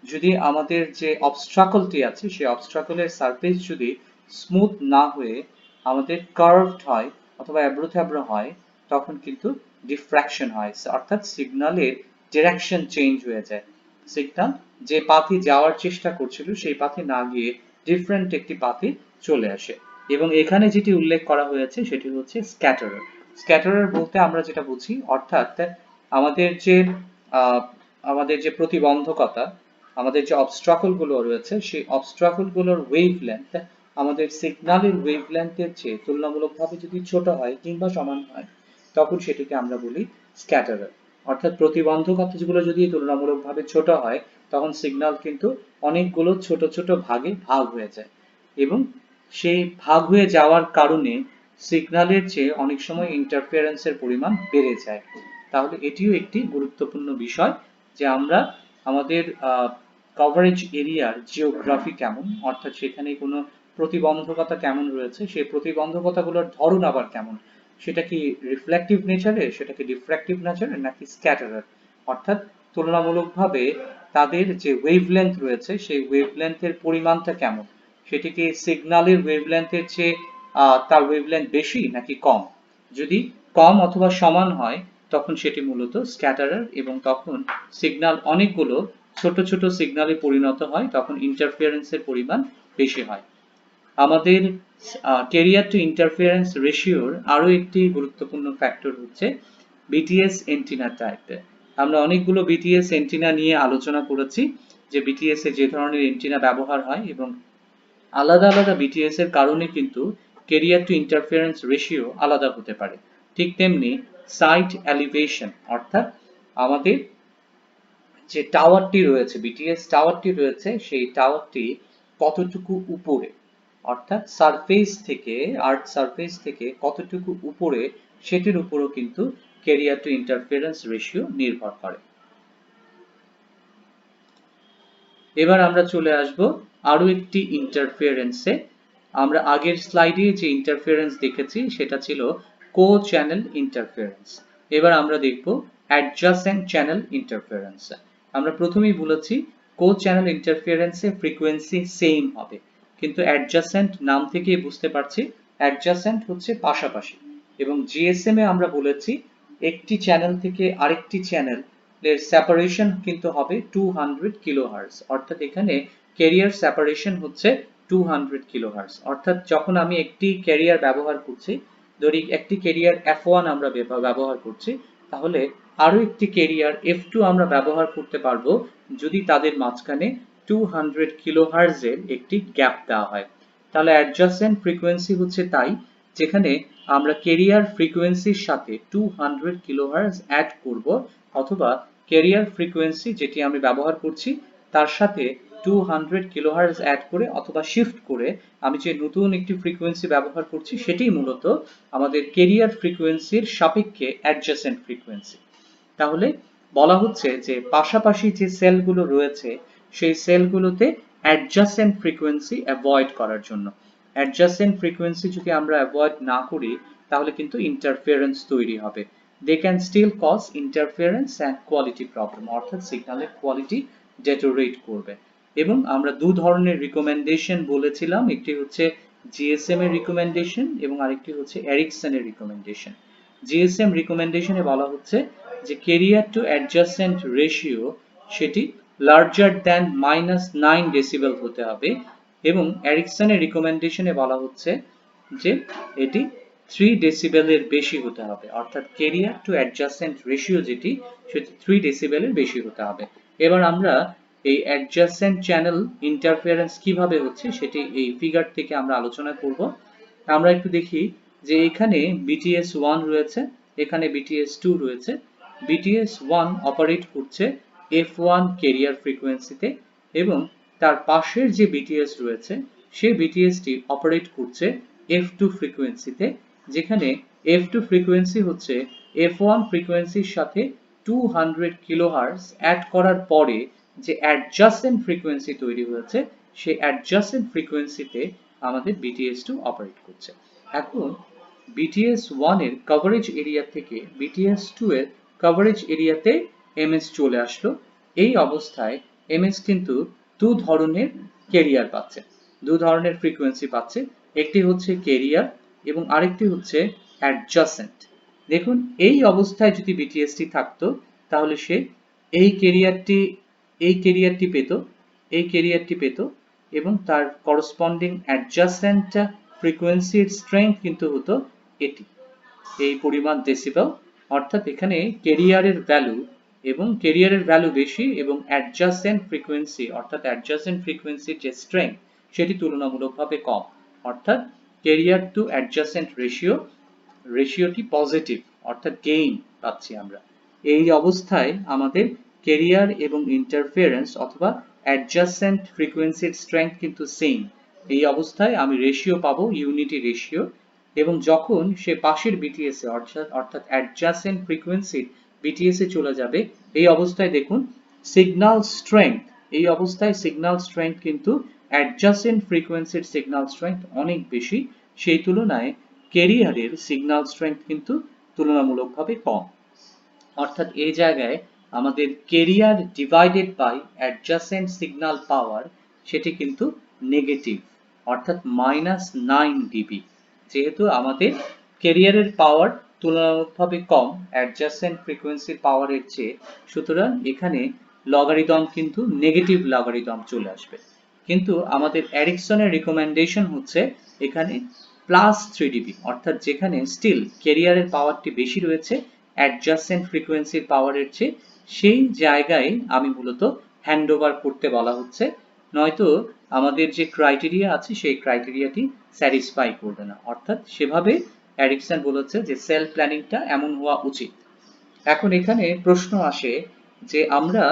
S1: যদি আমাদের যে অবস্ট্রাকলটি আছে সেই অবস্ট্রাকলের সারফেস যদি স্মুথ না হয়ে আমাদের কার্ভড হয় অথবা এবড়ো থেবড়ো হয়, তখন কিন্তু ডিফ্র্যাকশন হয়, অর্থাৎ সিগন্যালের ডিরেকশন চেঞ্জ হয়ে যায়। সিগন্যাল যে পাথে যাওয়ার চেষ্টা করছিল সেই পাথে না গিয়ে ডিফারেন্ট একটি পাথে চলে আসে। এবং এখানে যেটি উল্লেখ করা হয়েছে সেটি হচ্ছে স্ক্যাটারার। স্ক্যাটারার বলতে আমরা যেটা বুঝি, অর্থাৎ আমাদের যে আমাদের যে প্রতিবন্ধকতা, আমাদের যে অবস্ট্রাকল গুলো রয়েছে সেই অবস্ট্রাকল গুলোর ওয়েভলেন্থ আমাদের সিগন্যালের ওয়েভলেন্থের চেয়ে তুলনামূলকভাবে যদি ছোট হয় কিংবা সমান হয়, তখন সেটিকে আমরা বলি স্ক্যাটারার। অর্থাৎ প্রতিবন্ধকতা যেগুলো যদি তুলনামূলকভাবে ছোট হয়, তখন সিগন্যাল কিন্তু অনেকগুলো ছোট ছোট ভাগে ভাগ হয়ে যায় এবং সেই ভাগ হয়ে যাওয়ার কারণে সিগন্যালের চেয়ে অনেক সময় ইন্টারফারেন্সের পরিমাণ বেড়ে যায়। তাহলে এটিও একটি গুরুত্বপূর্ণ বিষয় যে আমরা আমাদের কভারেজ এরিয়ার জিওগ্রাফি কেমন, অর্থাৎ সেখানে কোনো প্রতিবন্ধকতা কেমন রয়েছে, সেই প্রতিবন্ধকতাগুলোর ধরন আবার কেমন, সেটা কি রিফ্লেকটিভ নেচারের, সেটা কি ডিফ্র্যাক্টিভ নেচারের, নাকি স্ক্যাটারার, অর্থাৎ তুলনামূলকভাবে তাদের যে ওয়েভলেন্থ রয়েছে সেই ওয়েভলেন্থের পরিমাণটা কেমন, সেটি কি সিগন্যালের ওয়েভলেন্থের চেয়ে তার ওয়েভলেন্থ বেশি নাকি কম। যদি কম অথবা সমান হয় তখন সেটি মূলত স্ক্যাটারার, এবং তখন সিগন্যাল অনেকগুলো ছোট ছোট সিগন্যালে পরিণত হয়, তখন ইন্টারফারেন্সের পরিমাণ বেশি হয়। আমাদের ক্যারিয়ার টু ইন্টারফারেন্স রেশিওর আরো একটি গুরুত্বপূর্ণ ফ্যাক্টর হচ্ছে বিটিএস এন্টিনা টাইপ। আমরা অনেকগুলো বিটিএস এন্টিনা নিয়ে আলোচনা করেছি যে বিটিএস এ যে ধরনের এন্টিনা ব্যবহার হয়, এবং আলাদা আলাদা বিটিএস এর কারণে কিন্তু ক্যারিয়ার টু ইন্টারফারেন্স রেশিও আলাদা হতে পারে। ঠিক তেমনি সাইট এলিভেশন, অর্থাৎ আমাদের যে টাওয়ারটি রয়েছে, বিটিএস টাওয়ারটি রয়েছে, সেই টাওয়ারটি কতটুকু উপরে, অর্থাৎ সারফেস থেকে, আর্থ সারফেস থেকে কতটুকু উপরে, সেটির উপরও কিন্তু ক্যারিয়ার টু ইন্টারফারেন্স রেশিও নির্ভর করে। এবার আমরা চলে আসব আরো একটি ইন্টারফারেন্সে। আমরা আগের স্লাইডে যে ইন্টারফারেন্স দেখেছি সেটা ছিল কো চ্যানেল ইন্টারফারেন্স। এবার আমরা দেখব অ্যাডজাসেন্ট চ্যানেল ইন্টারফারেন্স। আমরা প্রথমেই বলেছি কো চ্যানেল ইন্টারফারেন্সে ফ্রিকোয়েন্সি সেম হবে, কিন্তু অ্যাডজাসেন্ট নাম থেকেই বুঝতে পারছি অ্যাডজাসেন্ট হচ্ছে পাশাপাশি। এবং জিএসএম এ আমরা বলেছি একটি চ্যানেল থেকে আরেকটি চ্যানেল এর সেপারেশন কিন্তু হবে 200 কিলোহার্টজ, অর্থাৎ এখানে ক্যারিয়ার সেপারেশন হচ্ছে 200 কিলোহার্টজ। অর্থাৎ যখন আমি একটি ক্যারিয়ার ব্যবহার করছি, ধরি একটি ক্যারিয়ার F1 আমরা ব্যবহার করছি, তাহলে আরো একটি ক্যারিয়ার F2 আমরা ব্যবহার করতে পারবো যদি তাদের মাঝখানে 200 কিলোহার্টজ এর একটি গ্যাপ দেওয়া হয়। তাহলে অ্যাডজাসেন্ট ফ্রিকোয়েন্সি হচ্ছে তাই, যেখানে আমরা ক্যারিয়ার ফ্রিকোয়েন্সির সাথে 200 কিলোহার্টজ অ্যাড করব, অথবা ক্যারিয়ার ফ্রিকোয়েন্সি যেটি আমি ব্যবহার করছি তার সাথে 200 কিলোহার্টজ অ্যাড করে অথবা শিফট করে আমি যে নতুন একটি ফ্রিকোয়েন্সি ব্যবহার করছি সেটি মূলত আমাদের ক্যারিয়ার ফ্রিকোয়েন্সির সাপেক্ষে অ্যাডজাসেন্ট ফ্রিকোয়েন্সি। তাহলে বলা হচ্ছে যে পাশাপাশি যে সেলগুলো রয়েছে সেই সেলগুলোতে অ্যাডজাসেন্ট ফ্রিকোয়েন্সি অ্যাভয়েড করার জন্য। অ্যাডজাসেন্ট ফ্রিকোয়েন্সি যদি আমরা অ্যাভয়েড না করি তাহলে কিন্তু ইন্টারফারেন্স তৈরি হবে। They can still cause interference and quality problem, অর্থাৎ সিগন্যালের কোয়ালিটি ডেটোরেট করবে। এবং আমরা দু ধরনের রিকমেন্ডেশন বলেছিলাম, একটি হচ্ছে জিএসএম এর রিকমেন্ডেশন এবং আরেকটি হচ্ছে এরিকসনের রিকমেন্ডেশন। জিএসএম রিকমেন্ডেশনে বলা হচ্ছে যে ক্যারিয়ার টু অ্যাডজাসেন্ট রেশিও সেটি লার্জার দ্যান -9 ডেসিবেল হতে হবে, এবং এরিকসনের রিকমেন্ডেশনে বলা হচ্ছে যে এটি 3 ডেসিবেলের বেশি হতে হবে, অর্থাৎ ক্যারিয়ার টু অ্যাডজাসেন্ট রেশিও যেটি সেটি 3 ডেসিবেলের বেশি হতে হবে। এবার আমরা এই অ্যাডজাসেন্ট চ্যানেল ইন্টারফারেন্স কিভাবে হচ্ছে সেটি এই ফিগার থেকে আমরা আলোচনা করব। আমরা একটু দেখি যে এখানে বিটিএস 1 রয়েছে, এখানে বিটিএস 2 রয়েছে। বিটিএস 1 অপারেট করছে F1 ক্যারিয়ার ফ্রিকোয়েন্সিতে, এবং তার পাশের যে বিটিএস রয়েছে সেই বিটিএসটি অপারেট করছে F2 ফ্রিকোয়েন্সিতে, যেখানে F2 ফ্রিকোয়েন্সি হচ্ছে F1 ফ্রিকোয়েন্সির সাথে 200 কিলোহার্টজ অ্যাড করার পরে যে অ্যাডজাসেন্ট ফ্রিকোয়েন্সি তৈরি হয়েছে সেই অ্যাডজাসেন্ট ফ্রিকোয়েন্সিতে আমাদের BTS2 অপারেট করছে। এখন BTS1 এর কভারেজ এরিয়া থেকে BTS2 এর কভারেজ এরিয়াতে MS চলে আসলো। এই অবস্থায় এমএস কিন্তু দু ধরনের কেরিয়ার পাচ্ছে, দু ধরনের ফ্রিকোয়েন্সি পাচ্ছে। একটি হচ্ছে কেরিয়ার এবং আরেকটি হচ্ছে অ্যাডজাসেন্ট। দেখুন এই অবস্থায় যদি বিটিএসটি থাকতো তাহলে সে এই কেরিয়ারটি এই কেরিয়ারটি পেত, এই কেরিয়ারটি পেত এবং তার করসপন্ডিং অ্যাডজাসেন্ট ফ্রিকোয়েন্সির স্ট্রেংথ কিন্তু হতো এটি, এই পরিমাণ ডেসিবেল। অর্থাৎ এখানে কেরিয়ারের ভ্যালু বেশি এবং অ্যাডজাসেন্ট ফ্রিকোয়েন্সি অর্থাৎ অ্যাডজাসেন্ট ফ্রিকোয়েন্সির যে স্ট্রেংথ সেটি তুলনামূলকভাবে কম। অর্থাৎ কেরিয়ার টু অ্যাডজাসেন্ট রেশিওটি পজিটিভ, অর্থাৎ গেইন পাচ্ছি আমরা। এই অবস্থায় আমাদের কেরিয়ার এবং ইন্টারফারেন্স অথবা অ্যাডজাসেন্ট ফ্রিকোয়েন্সির স্ট্রেংথ কিন্তু সেম। এই অবস্থায় আমি রেশিও পাবো ইউনিটি রেশিও, এবং যখন সে পাশের বিটিএস এ অর্থাৎ অ্যাডজাসেন্ট ফ্রিকোয়েন্সির বিটিএস এ চলে যাবে, এই অবস্থায় দেখুন সিগন্যাল স্ট্রেংথ কিন্তু অ্যাডজাসেন্ট ফ্রিকোয়েন্সির সিগন্যাল স্ট্রেংথ অনেক বেশি, সেই তুলনায় কেরিয়ারের সিগন্যাল স্ট্রেংথ কিন্তু তুলনামূলকভাবে কম। অর্থাৎ এই জায়গায় আমাদের carrier divided by adjacent signal power সেটি কিন্তু নেগেটিভ, অর্থাৎ -9 ডিবি। যেহেতু আমাদের কেরিয়ারের পাওয়ার তুলনামূলকভাবে কম অ্যাডজাসেন্ট ফ্রিকোয়েন্সির পাওয়ারের চেয়ে, সুতরাং এখানে লগারিদম কিন্তু নেগেটিভ লগারিদম চলে আসবে। কিন্তু আমাদের এরিকসনের রিকমেন্ডেশন হচ্ছে এখানে +3 ডিবি, অর্থাৎ যেখানে স্টিল কেরিয়ারের পাওয়ারটি বেশি রয়েছে অ্যাডজাসেন্ট ফ্রিকোয়েন্সির পাওয়ারের চেয়ে, সেই জায়গায় আমি মূলত হ্যান্ডওভার করতে বলা হচ্ছে, নয়তো আমাদের যে ক্রাইটেরিয়া আছে সেই ক্রাইটেরিয়াটি স্যাটিসফাই করবে না। অর্থাৎ সেভাবে এরিকসন বলেছে যে সেল প্ল্যানিংটা এমন হওয়া উচিত। এখন এখানে প্রশ্ন আসে যে আমরা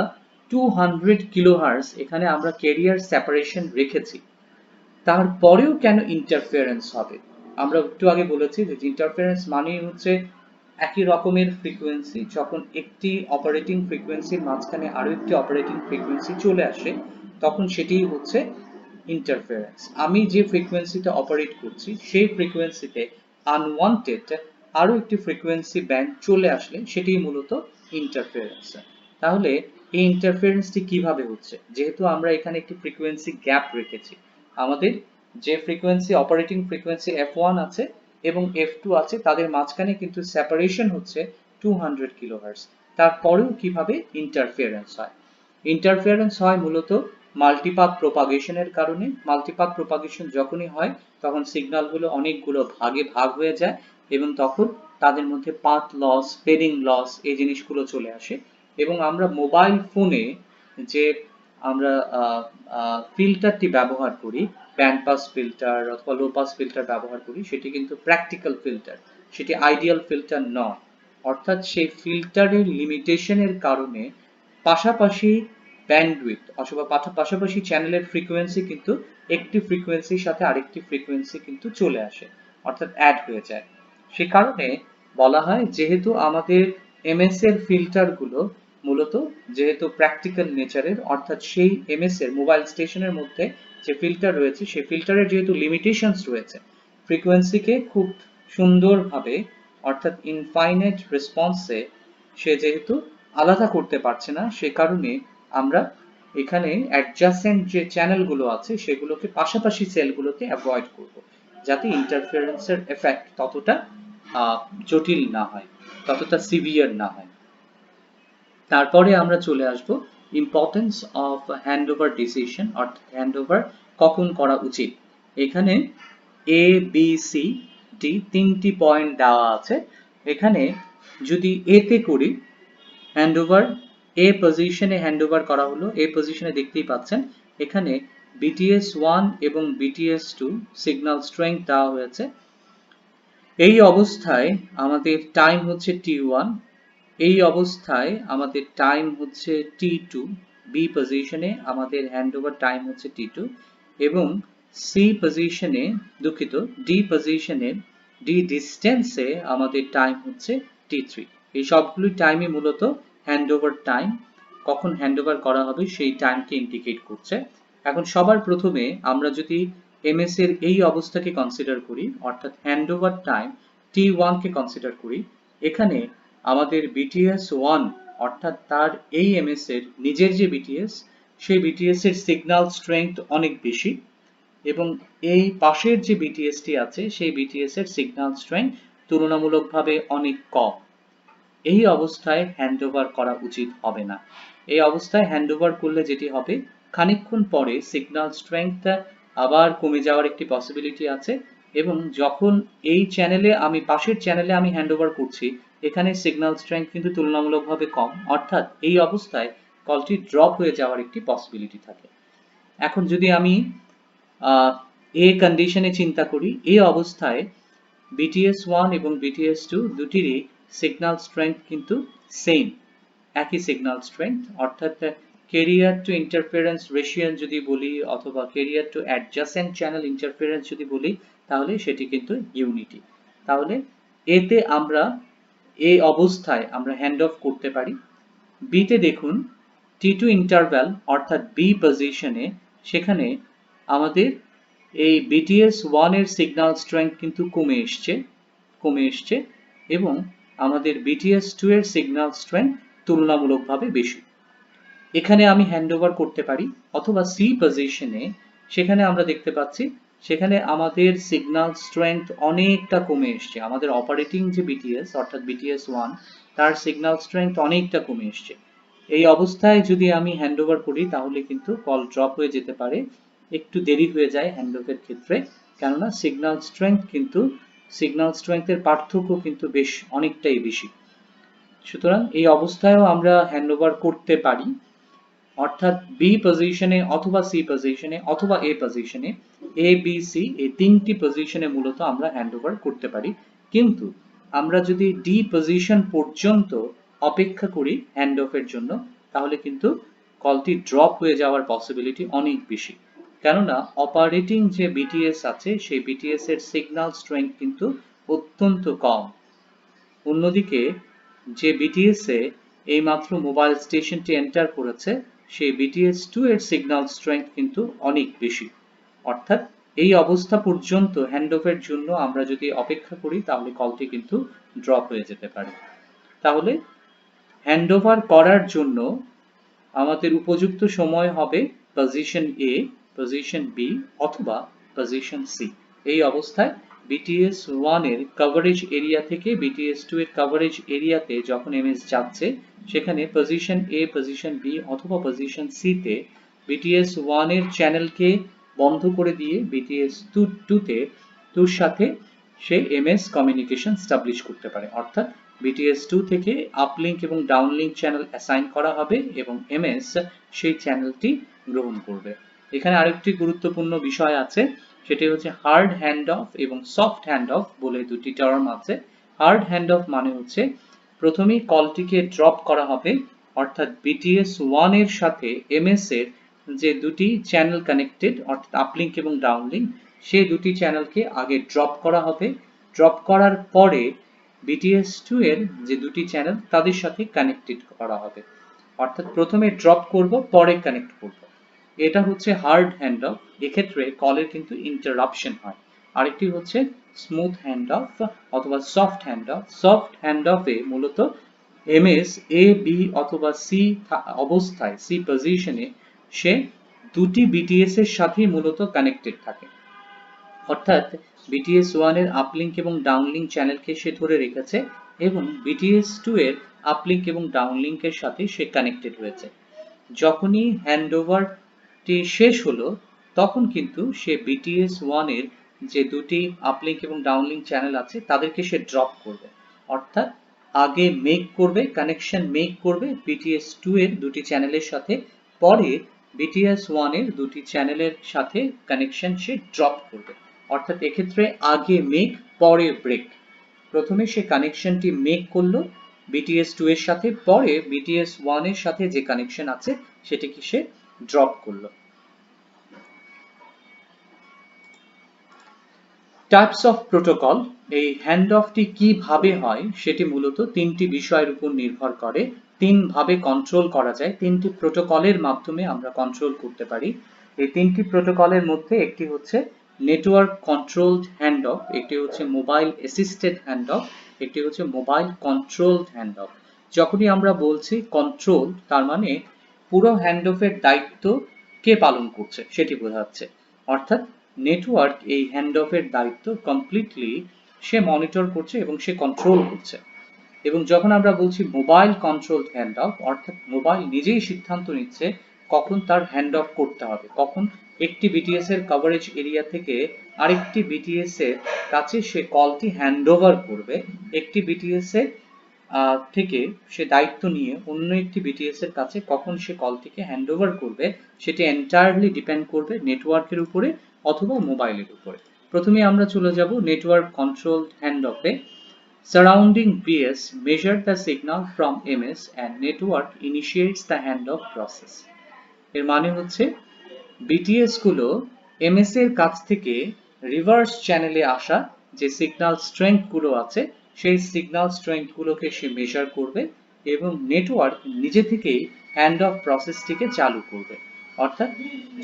S1: 200 কিলোহার্টজ এখানে আমরা কেরিয়ার সেপারেশন রেখেছি, তারপরেও কেন ইন্টারফারেন্স হবে? আমরা একটু আগে বলেছি যে ইন্টারফারেন্স মানেই হচ্ছে একই রকমের ফ্রিকোয়েন্সি যখন একটি অপারেটিং ফ্রিকোয়েন্সির মাঝখানে আরো একটি অপারেটিং ফ্রিকোয়েন্সি চলে আসে, তখন সেটিই হচ্ছে ইন্টারফারেন্স। আমি যে ফ্রিকোয়েন্সিতে অপারেট করছি সেই ফ্রিকোয়েন্সিতে আনওয়ান্টেড আরো একটি ফ্রিকোয়েন্সি ব্যান্ড চলে আসলে সেটিই মূলত ইন্টারফারেন্স। তাহলে এই ইন্টারফারেন্সটি কিভাবে হচ্ছে? যেহেতু আমরা এখানে একটি ফ্রিকোয়েন্সি গ্যাপ রেখেছি, আমাদের যে ফ্রিকোয়েন্সি অপারেটিং ফ্রিকোয়েন্সি f1 আছে এবং f2 আছে তাদের মাঝখানে কিন্তু সেপারেশন হচ্ছে 200 কিলোহার্টজ। তারপরেও কিভাবে ইন্টারফারেন্স হয়? ইন্টারফারেন্স হয় মূলত মাল্টিপাথ প্রপাগেশনের কারণে। মাল্টিপাথ প্রপাগেশন যখনই হয় তখন সিগন্যালগুলো অনেকগুলো ভাগে ভাগ হয়ে যায় এবং তখন তাদের মধ্যে পাথ লস, পেরিং লস এই জিনিসগুলো চলে আসে। এবং আমরা মোবাইল ফোনে যে আমরা ফিল্টারটি ব্যবহার করি, ব্যান্ড পাস ফিল্টার অথবা লো পাস ফিল্টার ব্যবহার করি, সেটি কিন্তু প্র্যাকটিক্যাল ফিল্টার, সেটি আইডিয়াল ফিল্টার নয়। অর্থাৎ সেই ফিল্টারের লিমিটেশনের কারণে পাশাপাশি ব্যান্ডউইথ অথবা পাশাপাশি চ্যানেলের ফ্রিকোয়েন্সি কিন্তু একটি ফ্রিকোয়েন্সির সাথে আরেকটি ফ্রিকোয়েন্সি কিন্তু চলে আসে, অর্থাৎ অ্যাড হয়ে যায়। সে কারণে বলা হয় যেহেতু আমাদের এমএস এর ফিল্টারগুলো মূলত যেহেতু প্র্যাকটিক্যাল নেচারের, অর্থাৎ সেই এমএস এর মোবাইল স্টেশনের মধ্যে যে ফিল্টার রয়েছে সেই ফিল্টারের যেহেতু লিমিটেশনস রয়েছে, ফ্রিকোয়েন্সিকে খুব সুন্দরভাবে অর্থাৎ ইনফাইনাইট রেসপন্সে সে যেহেতু আলাদা করতে পারছে না, সে কারণে আমরা এখানে অ্যাডজাসেন্ট যে চ্যানেলগুলো আছে সেগুলোকে পাশাপাশি সেলগুলোকে অ্যাভয়েড করব, যাতে ইন্টারফারেন্সের এফেক্ট ততটা জটিল না হয়, ততটা সিভিয়ার না হয়। তারপরে আমরা চলে আসব ইম্পর্টেন্স অফ হ্যান্ডওভার ডিসিশন, অর্থাৎ হ্যান্ডওভার কখন করা উচিত। এখানে এ বি সি ডি তিনটি পয়েন্ট দেওয়া আছে। এখানে যদি এতে করি হ্যান্ডওভার, এ পজিশনে হ্যান্ডওভার করা হলো, এ পজিশনে দেখতেই পাচ্ছেন এখানে বিটিএস 1 এবং বিটিএস 2 সিগন্যাল স্ট্রেংথ দেওয়া হয়েছে। এই অবস্থায় আমাদের টাইম হচ্ছে t1, এই অবস্থায় আমাদের টাইম হচ্ছে t2, বি পজিশনে আমাদের হ্যান্ডওভার টাইম হচ্ছে t2 এবং সি পজিশনে দুঃখিত ডি পজিশনে ডি ডিস্টেন্সে আমাদের টাইম হচ্ছে t3। এই সবগুলো টাইমই মূলত হ্যান্ডওভার টাইম, কখন হ্যান্ডওভার করা হবে সেই টাইমকে ইন্ডিকেট করছে। এখন সবার প্রথমে আমরা যদি এমএস এর এই অবস্থাকে কনসিডার করি, অর্থাৎ হ্যান্ডওভার টাইম t1 কে কনসিডার করি, এখানে আমাদের বিটিএস 1 অর্থাৎ তার এই এমএস এর নিজের যে বিটিএস সেই বিটিএস এর সিগন্যাল স্ট্রেংথ অনেক বেশি এবং এই পাশের যে বিটিএসটি আছে সেই বিটিএস এর সিগন্যাল স্ট্রেংথ তুলনামূলকভাবে অনেক কম। এই অবস্থায় হ্যান্ডওভার করা উচিত হবে না। এই অবস্থায় হ্যান্ডওভার করলে যেটি হবে, খানিকক্ষণ পরে সিগন্যাল স্ট্রেংথ আবার কমে যাওয়ার একটি পসিবিলিটি আছে এবং যখন এই চ্যানেলে আমি পাশের চ্যানেলে আমি হ্যান্ডওভার করছি, এখানে সিগন্যাল স্ট্রেংথ কিন্তু তুলনামূলকভাবে কম, অর্থাৎ এই অবস্থায় কলটি ড্রপ হয়ে যাওয়ার একটি পসিবিলিটি থাকে। এখন যদি আমি এ কন্ডিশনে চিন্তা করি, এই অবস্থায় BTS1 এবং BTS2 দুটিরই সিগন্যাল স্ট্রেংথ কিন্তু সেম, একই সিগন্যাল স্ট্রেংথ, অর্থাৎ ক্যারিয়ার টু ইন্টারফারেন্স রেশিও যদি বলি অথবা carrier to adjacent channel interference যদি বলি, তাহলে সেটি কিন্তু ইউনিটি। তাহলে এতে আমরা এই অবস্থায় আমরা হ্যান্ড অফ করতে পারি। বিতে দেখুন T2 ইন্টারভ্যাল অর্থাৎ বি পজিশনে, সেখানে আমাদের এই BTS1 এর সিগন্যাল স্ট্রেংথ কিন্তু কমে এসছে এবং আমাদের BTS2 এর সিগন্যাল স্ট্রেংথ তুলনামূলকভাবে বেশি। এখানে আমি হ্যান্ডওভার করতে পারি। অথবা সি পজিশনে, সেখানে আমরা দেখতে পাচ্ছি সেখানে আমাদের সিগন্যাল স্ট্রেংথ অনেকটা কমে এসছে। আমাদের অপারেটিং যে BTS অর্থাৎ BTS1 তার সিগন্যাল স্ট্রেংথ অনেকটা কমে এসছে। এই অবস্থায় যদি আমি হ্যান্ডওভার করি তাহলে কিন্তু কল ড্রপ হয়ে যেতে পারে, একটু দেরি হয়ে যায় হ্যান্ডওভারের ক্ষেত্রে, কেননা সিগন্যাল স্ট্রেংথের পার্থক্য কিন্তু বেশ অনেকটাই বেশি। সুতরাং এই অবস্থায়ও আমরা হ্যান্ডওভার করতে পারি, অর্থাৎ বি পজিশনে অথবা সি পজিশনে অথবা এ পজিশনে, এ বি সি এই তিনটি পজিশনে মূলত আমরা হ্যান্ডওভার করতে পারি। কিন্তু আমরা যদি ডি পজিশন পর্যন্ত অপেক্ষা করি হ্যান্ড অফের জন্য, তাহলে কিন্তু কলটি ড্রপ হয়ে যাওয়ার পসিবিলিটি অনেক বেশি, কেননা অপারেটিং যে বিটিএস আছে সেই বিটিএস এর সিগন্যাল স্ট্রেংথ কিন্তু অত্যন্ত কম। অন্যদিকে যে বিটিএস এ এইমাত্র মোবাইল স্টেশনটি এন্টার করেছে সেই BTS2 এর সিগন্যাল স্ট্রেংথ কিন্তু অনেক বেশি, অর্থাৎ এই অবস্থা পর্যন্ত হ্যান্ডঅফের জন্য আমরা যদি অপেক্ষা করি তাহলে কলটি কিন্তু ড্রপ হয়ে যেতে পারে। তাহলে হ্যান্ডওভার করার জন্য আমাদের উপযুক্ত সময় হবে পজিশন এ, পজিশন বি অথবা পজিশন সি। এই অবস্থায় BTS1 এর কভারেজ এরিয়া থেকে BTS2 এর কভারেজ এরিয়াতে যখন এমএস যাচ্ছে, সেখানে পজিশন এ, পজিশন বি অথবা পজিশন সি তে BTS1 এর চ্যানেলকে বন্ধ করে দিয়ে BTS2 টুর সাথে সে এমএস কমিউনিকেশন স্টাবলিশ করতে পারে, অর্থাৎ BTS2 থেকে আপলিংক এবং ডাউনলিংক চ্যানেল অ্যাসাইন করা হবে এবং এমএস সেই চ্যানেলটি গ্রহণ করবে। এখানে আরেকটি গুরুত্বপূর্ণ বিষয় আছে, সেটি হচ্ছে হার্ড হ্যান্ড অফ এবং সফট হ্যান্ড অফ বলে দুটি টার্ম আছে। হার্ড হ্যান্ড অফ মানে হচ্ছে প্রথমেই কলটিকে ড্রপ করা হবে, অর্থাৎ BTS1 এর সাথে এমএস এর যে দুটি চ্যানেল কানেক্টেড অর্থাৎ আপলিংক এবং ডাউনলিংক, সেই দুটি চ্যানেলকে আগে ড্রপ করা হবে। ড্রপ করার পরে BTS2 এর যে দুটি চ্যানেল তাদের সাথে কানেক্টেড করা হবে, অর্থাৎ প্রথমে ড্রপ করব পরে কানেক্ট করব। এটা হচ্ছে হার্ড হ্যান্ড অফ, এক্ষেত্রে কলের কিন্তু ইন্টারাপশন হয়। আরেকটি হচ্ছে স্মুথ হ্যান্ড অফ অথবা soft hand off. Soft hand অফে মূলত এমএস এ বি অথবা সি অবস্থায়, সি পজিশনে সে দুটি বিটিএস এর সাথেই মূলত কানেক্টেড থাকে, অর্থাৎ BTS1 এর আপলিংক এবং ডাউনলিংক চ্যানেলকে সে ধরে রেখেছে এবং BTS2 এর আপলিংক এবং ডাউনলিংকের সাথে সে কানেক্টেড হয়েছে। যখনই হ্যান্ডওভারটি শেষ হলো তখন কিন্তু সে BTS1 এর যে দুটি আপলিংক এবং ডাউনলিংক চ্যানেল আছে তাদেরকে সে ড্রপ করবে, অর্থাৎ আগে কানেকশন মেক করবে BTS2 এর দুটি চ্যানেলের সাথে, পরে BTS1 এর দুটি চ্যানেলের সাথে কানেকশন সে ড্রপ করবে, অর্থাৎ এক্ষেত্রে আগে মেক পরে ব্রেক। প্রথমে সে কানেকশনটি মেক করলো BTS2 এর সাথে, পরে BTS1 এর সাথে যে কানেকশন আছে সেটিকে সে ড্রপ করলো। টাইপস অফ প্রোটোকল, এই হ্যান্ড অফটি কিভাবে হয় সেটি মূলত তিনটি বিষয়ের উপর নির্ভর করে। তিন ভাবে কন্ট্রোল করা যায়, তিনটি প্রোটোকলের মাধ্যমে আমরা কন্ট্রোল করতে পারি। এই তিনটি প্রোটোকলের মধ্যে একটি হচ্ছে নেটওয়ার্ক কন্ট্রোলড হ্যান্ড অফ, একটি হচ্ছে মোবাইল অ্যাসিস্টেড হ্যান্ড অফ, একটি হচ্ছে মোবাইল কন্ট্রোলড হ্যান্ড অফ। যখনই আমরা বলছি কন্ট্রোল, তার মানে পুরো হ্যান্ডঅফের দায়িত্ব কে পালন করছে সেটি বোঝাচ্ছে। অর্থাৎ নেটওয়ার্ক এই হ্যান্ডঅফের দায়িত্ব কমপ্লিটলি সে মনিটর করছে এবং সে কন্ট্রোল করছে। এবং যখন আমরা বলছি মোবাইল কন্ট্রোল হ্যান্ড অফ, অর্থাৎ মোবাইল নিজেই সিদ্ধান্ত নিচ্ছে কখন তার হ্যান্ড অফ করতে হবে, কখন একটি বিটিএস এর কভারেজ এরিয়া থেকে আরেকটি বিটিএস এর কাছে সে কলটি হ্যান্ড ওভার করবে, একটি বিটিএস এর থেকে সে দায়িত্ব নিয়ে অন্য একটি বিটিএস এর কাছে কখন সে কলটিকে হ্যান্ড ওভার করবে, সেটি এন্টায়ারলি ডিপেন্ড করবে নেটওয়ার্কের উপরে অথবা মোবাইলের উপরে। প্রথমে আমরা চলে যাব নেটওয়ার্ক কন্ট্রোল হ্যান্ড অফে। Surrounding BS measure the signal from MS and network initiates the handoff process. এর মানে হচ্ছে বিটিএস গুলো এমএস এর কাছ থেকে রিভার্স চ্যানেলে আসা যে সিগন্যাল স্ট্রেংথ গুলো আছে সেই সিগন্যাল স্ট্রেংথ গুলোকে সে মেজার করবে এবং নেটওয়ার্ক নিজে থেকেই হ্যান্ড অফ প্রসেসটিকে চালু করবে। অর্থাৎ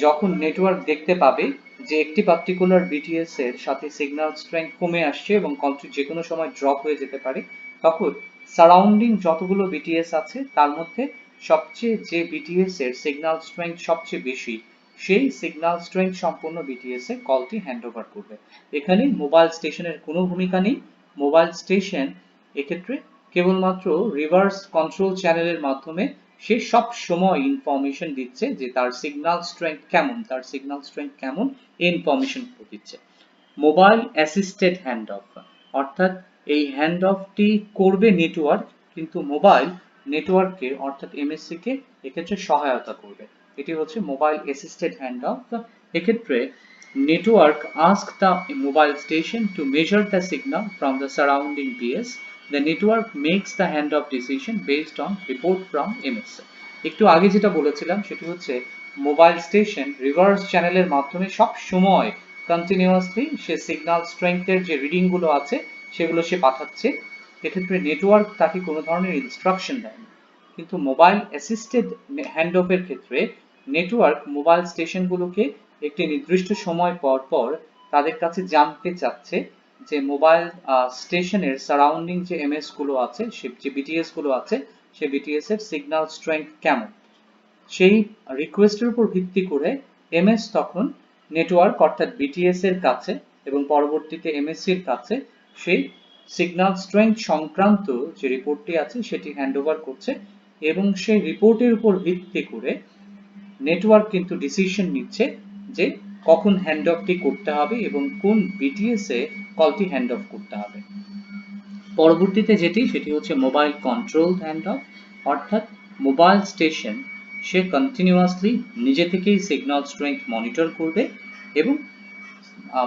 S1: যখন নেটওয়ার্ক দেখতে পাবে যে একটি পার্টিকুলার বিটিএস এর সাথে সিগন্যাল স্ট্রেংথ কমে আসছে এবং কলটি যে কোনো সময় ড্রপ হয়ে যেতে পারে, তখন সারাউন্ডিং যতগুলো বিটিএস আছে তার মধ্যে সবচেয়ে যে বিটিএস এর সিগন্যাল স্ট্রেংথ সবচেয়ে বেশি সেই সিগন্যাল স্ট্রেংথ সম্পন্ন বিটিএস এ কলটি হ্যান্ড ওভার করবে। এখানে মোবাইল স্টেশনের কোনো ভূমিকা নেই। মোবাইল স্টেশন এক্ষেত্রে কেবলমাত্র রিভার্স কন্ট্রোল চ্যানেলের মাধ্যমে সে সব সময় ইনফরমেশন দিচ্ছে যে তার সিগন্যাল স্ট্রেংথ কেমন, তার সিগন্যাল স্ট্রেংথ কেমন এই ইনফরমেশন দিচ্ছে। মোবাইল অ্যাসিস্টেড হ্যান্ড অফ, অর্থাৎ এই হ্যান্ড অফটি করবে নেটওয়ার্ক, কিন্তু মোবাইল নেটওয়ার্ককে অর্থাৎ এমএসসি কে এক্ষেত্রে সহায়তা করবে। এটি হচ্ছে মোবাইল অ্যাসিস্টেড হ্যান্ড অফ। এক্ষেত্রে network ask the mobile station to measure the signal from the surrounding BS. The network makes the handoff decision based on report from MS. একটু আগে যেটা বলেছিলাম সেটি হচ্ছে মোবাইল স্টেশন রিভার্স চ্যানেলের মাধ্যমে সব সময় কন্টিনিউয়াসলি সে সিগন্যাল স্ট্রেংথের যে রিডিং গুলো আছে সেগুলো সে পাঠাচ্ছে। এক্ষেত্রে নেটওয়ার্ক তাকে কোনো ধরনের ইনস্ট্রাকশন দেয় না। কিন্তু মোবাইল অ্যাসিস্টেড হ্যান্ডঅফের ক্ষেত্রে নেটওয়ার্ক মোবাইল স্টেশনগুলোকে একটি নির্দিষ্ট সময় পর পর তাদের কাছে জানতে চাচ্ছে যে মোবাইল স্টেশনের সারাউন্ডিং যে এমএস গুলো আছে, যে বিটিএস গুলো আছে, সেই বিটিএস এর সিগন্যাল স্ট্রেংথ কেমন। সেই রিকোয়েস্টের উপর ভিত্তি করে এমএস তখন নেটওয়ার্ক অর্থাৎ বিটিএস এর কাছে এবং পরবর্তীতে এমএসসি এর কাছে সেই সিগন্যাল স্ট্রেংথ সংক্রান্ত যে রিপোর্টটি আছে সেটি হ্যান্ডওভার করছে এবং সেই রিপোর্টের উপর ভিত্তি করে নেটওয়ার্ক কিন্তু ডিসিশন নিচ্ছে যে কখন হ্যান্ড অফটি করতে হবে এবং কোন বিটিএস এ কলটি হ্যান্ড অফ করতে হবে। পরবর্তীতে সেটি হচ্ছে মোবাইল কন্ট্রোল হ্যান্ড অফ, অর্থাৎ মোবাইল স্টেশন সে কন্টিনিউয়াসলি নিজে থেকেই সিগন্যাল স্ট্রেংথ মনিটর করবে এবং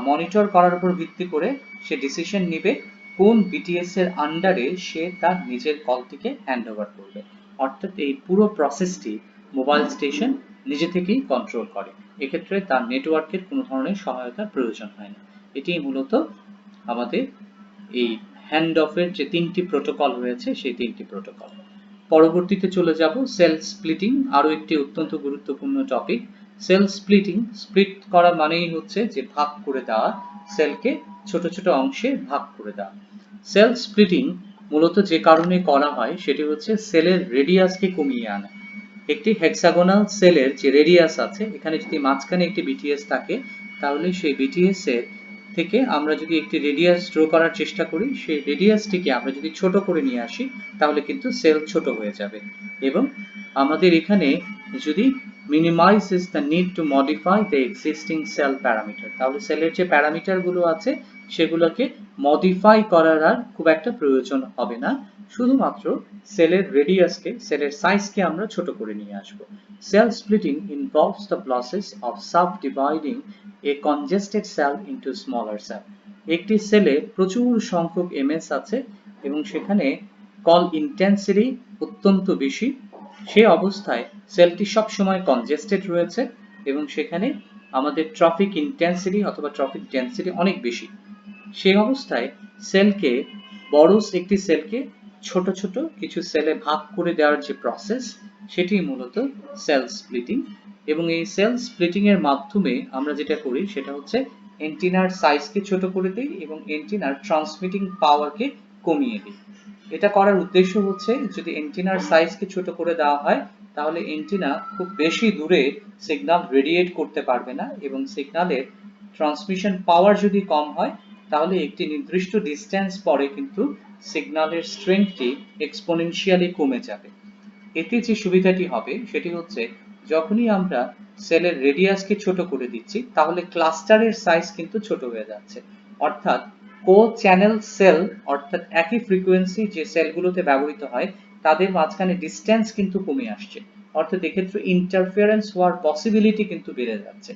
S1: মনিটর করার উপর ভিত্তি করে সে ডিসিশন নেবে কোন বিটিএস এর আন্ডারে সে তার নিজের কলটিকে হ্যান্ড ওভার করবে। অর্থাৎ এই পুরো প্রসেসটি মোবাইল স্টেশন নিজে থেকেই কন্ট্রোল করে। এক্ষেত্রে তার নেটওয়ার্কের কোনো ধরনের সহায়তার প্রয়োজন হয় না। এটি মূলত আমাদের এই হ্যান্ড অফের যে তিনটি প্রোটোকল রয়েছে সেই তিনটি প্রোটোকল। পরবর্তীতে চলে যাব সেল স্প্লিটিং, আরো একটি অত্যন্ত গুরুত্বপূর্ণ টপিক। সেল স্প্লিটিং, স্প্লিট করা মানেই হচ্ছে যে ভাগ করে দেওয়া, সেলকে ছোট ছোট অংশে ভাগ করে দেওয়া। সেল স্প্লিটিং মূলত যে কারণে করা হয় সেটি হচ্ছে সেলের রেডিয়াসকে কমিয়ে আনা। একটি হেক্সাগোনাল সেলের যে রেডিয়াস আছে, এখানে যদি মাঝখানে একটি বিটিএস থাকে তাহলে সেই বিটিএস এর থেকে আমরা যদি একটি রেডিয়াস ড্র করার চেষ্টা করি, সেই রেডিয়াসটিকে আমরা যদি ছোট করে নিয়ে আসি তাহলে কিন্তু সেল ছোট হয়ে যাবে। এবং আমাদের এখানে যদি minimizes the need to modify the existing cell parameter, তাহলে সেলের যে প্যারামিটার গুলো আছে সেগুলোকে মডিফাই করার আর খুব একটা প্রয়োজন হবে না, শুধুমাত্র সেলের রেডিয়াসকে, সেলের সাইজকে আমরা ছোট করে নিয়ে আসব। Cell splitting involves the process of subdividing a congested cell into smaller cell. একটি সেলে প্রচুর সংখ্যক এমএস আছে এবং সেখানে কল ইন্টেন্সিটি অত্যন্ত বেশি। সেই অবস্থায় সেলটি সব সময় কনজেস্টেড রয়েছে এবং সেখানে আমাদের ট্রাফিক ইন্টেন্সিটি অথবা ট্রাফিক ডেন্সিটি অনেক বেশি। সেই অবস্থায় সেলকে একটি সেলকে ছোট ছোট কিছু সেলে ভাগ করে দেওয়ার যে প্রসেস সেটি মূলত সেল স্প্লিটিং। এবং এই সেল স্প্লিটিং এর মাধ্যমে আমরা যেটা করি সেটা হচ্ছে এন্টিনার সাইজকে ছোট করে দিই এবং এন্টিনার ট্রান্সমিটিং পাওয়ারকে কমিয়ে দিই। এটা করার উদ্দেশ্য হচ্ছে যদি এন্টিনার সাইজকে ছোট করে দেওয়া হয় তাহলে এন্টিনা খুব বেশি দূরে সিগন্যাল রেডিয়েট করতে পারবে না, এবং সিগন্যালের ট্রান্সমিশন পাওয়ার যদি কম হয় তাহলে একটি নির্দিষ্ট ডিস্টেন্স পরে কিন্তু সিগন্যালের স্ট্রেংথটি এক্সপোনেনশিয়ালি কমে যাবে। এতে যে সুবিধাটি হবে সেটি হচ্ছে, যখনই আমরা সেলের রেডিয়াসকে ছোট করে দিচ্ছি তাহলে ক্লাস্টারের সাইজ কিন্তু ছোট হয়ে যাচ্ছে, অর্থাৎ কো চ্যানেল সেল অর্থাৎ একই ফ্রিকোয়েন্সি যে সেলগুলোতে ব্যবহৃত হয় তাদের মাঝখানে ডিস্টেন্স কিন্তু কমে আসছে, অর্থাৎ এক্ষেত্রে ইন্টারফারেন্স হওয়ার পসিবিলিটি কিন্তু বেড়ে যাচ্ছে।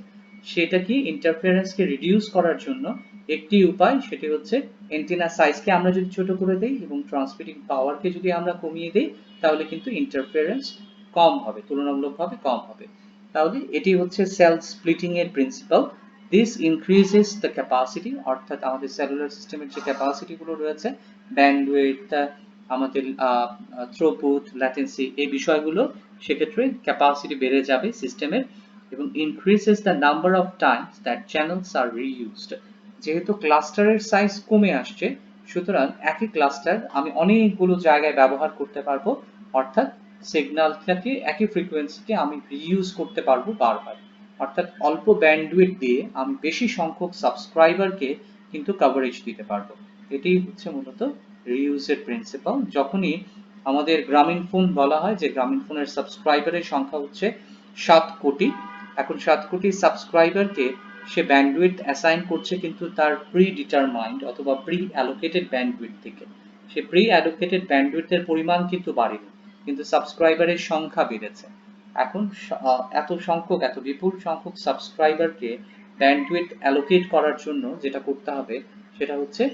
S1: সেটা কি, ইন্টারফারেন্সকে রিডিউস করার জন্য একটি উপায়, সেটি হচ্ছে এন্টিনা সাইজকে আমরা যদি ছোট করে দেই এবং ট্রান্সমিটিং পাওয়ারকে যদি আমরা কমিয়ে দেই তাহলে কিন্তু ইন্টারফারেন্স কম হবে, তুলনামূলকভাবে কম হবে। তাহলে এটি হচ্ছে সেল স্প্লিটিং এর principal. This increases the capacity, অর্থাৎ আমাদের সেলুলার সিস্টেমের যে ক্যাপাসিটি গুলো রয়েছে, ব্যান্ডউইডথ, আমাদের থ্রুপুট, ল্যাটেন্সি, এই বিষয়গুলো সেক্ষেত্রে ক্যাপাসিটি বেড়ে যাবে সিস্টেমের, এবং increases the number of times that channels are reused. যেহেতু ক্লাস্টারের সাইজ কমে আসছে, সুতরাং একই ক্লাস্টার আমি অনেকগুলো জায়গায় ব্যবহার করতে পারবো, অর্থাৎ সিগন্যালটাকে, একই ফ্রিকোয়েন্সিকে আমি রিইউজ করতে পারবো বারবার, অর্থাৎ অল্প ব্যান্ডউইথ দিয়ে আমি বেশি সংখ্যক সাবস্ক্রাইবারকে কিন্তু কভারেজ দিতে পারবো। এটাই হচ্ছে মূলত রিইউজের প্রিন্সিপাল। যখনই আমাদের গ্রামীণ ফোন বলা হয় যে গ্রামীণ ফোনের সাবস্ক্রাইবারের সংখ্যা হচ্ছে 7 কোটি, এখন 7 কোটি সাবস্ক্রাইবারকে সে ব্যান্ডউইথ অ্যাসাইন করছে কিন্তু তার প্রি ডিটারমাইন্ড অথবা প্রি অ্যালোকেটেড ব্যান্ডউইথ থেকে। সে প্রি অ্যালোকেটেড ব্যান্ডউইথের পরিমাণ কিন্তু বাড়েনি, কিন্তু সাবস্ক্রাইবারের সংখ্যা বেড়েছে। এখন এত সংখ্যক, এত বিপুল সংখ্যক সাবস্ক্রাইবারকে ব্যান্ডউইথ অ্যালোকেট করার জন্য যেটা করতে হবে সেটা হচ্ছে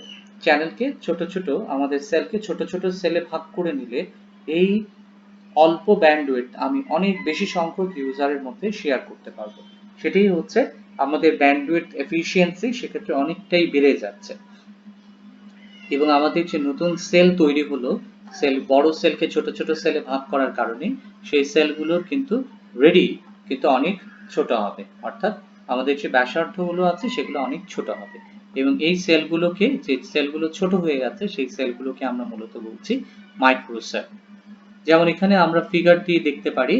S1: চ্যানেলকে ছোট ছোট, আমাদের সেলকে ছোট ছোট সেলে ভাগ করে নিলে এই অল্প ব্যান্ডউইথ আমি অনেক বেশি সংখ্যক ইউজারের মধ্যে শেয়ার করতে পারবো। সেটাই হচ্ছে আমাদের ব্যান্ডউইথ এফিসিয়েন্সি সেক্ষেত্রে অনেকটাই বেড়ে যাচ্ছে। এবং আমাদের যে নতুন সেল তৈরি হলো, সেল, বড় সেলকে ছোট ছোট সেলে ভাগ করার কারণে সেই সেলগুলোর কিন্তু রেডি কিন্তু অনেক ছোট হবে, অর্থাৎ আমাদের যে ব্যাসার্ধগুলো আছে সেগুলো অনেক ছোট হবে, এবং এই সেলগুলোকে, যে সেলগুলো ছোট হয়ে গেছে সেই সেলগুলোকে আমরা মূলত বলছি মাইক্রোসেল। যেমন এখানে আমরা ফিগার দিয়ে দেখতে পারি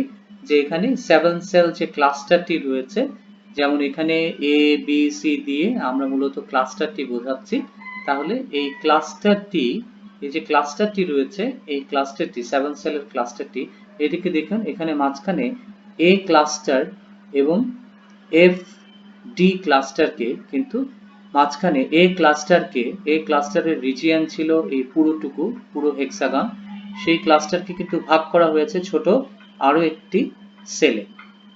S1: যে এখানে 7 সেল যে ক্লাস্টারটি রয়েছে, যেমন এখানে এ বি সি দিয়ে আমরা মূলত ক্লাস্টারটি বোঝাচ্ছি। তাহলে এই ক্লাস্টারটি, এই যে ক্লাস্টারটি রয়েছে, এই ক্লাস্টারটি 7 সেলের ক্লাস্টারটি, এদিকে দেখুন এখানে মাঝখানে এ ক্লাস্টার এবং এফ ডি ক্লাস্টারকে কিন্তু মাঝখানে এ ক্লাস্টারের রিজিয়ন ছিল এই পুরোটুকু, পুরো হেক্সাগন, সেই ক্লাস্টারকে কিন্তু ভাগ করা হয়েছে ছোট আরো একটি সেলে।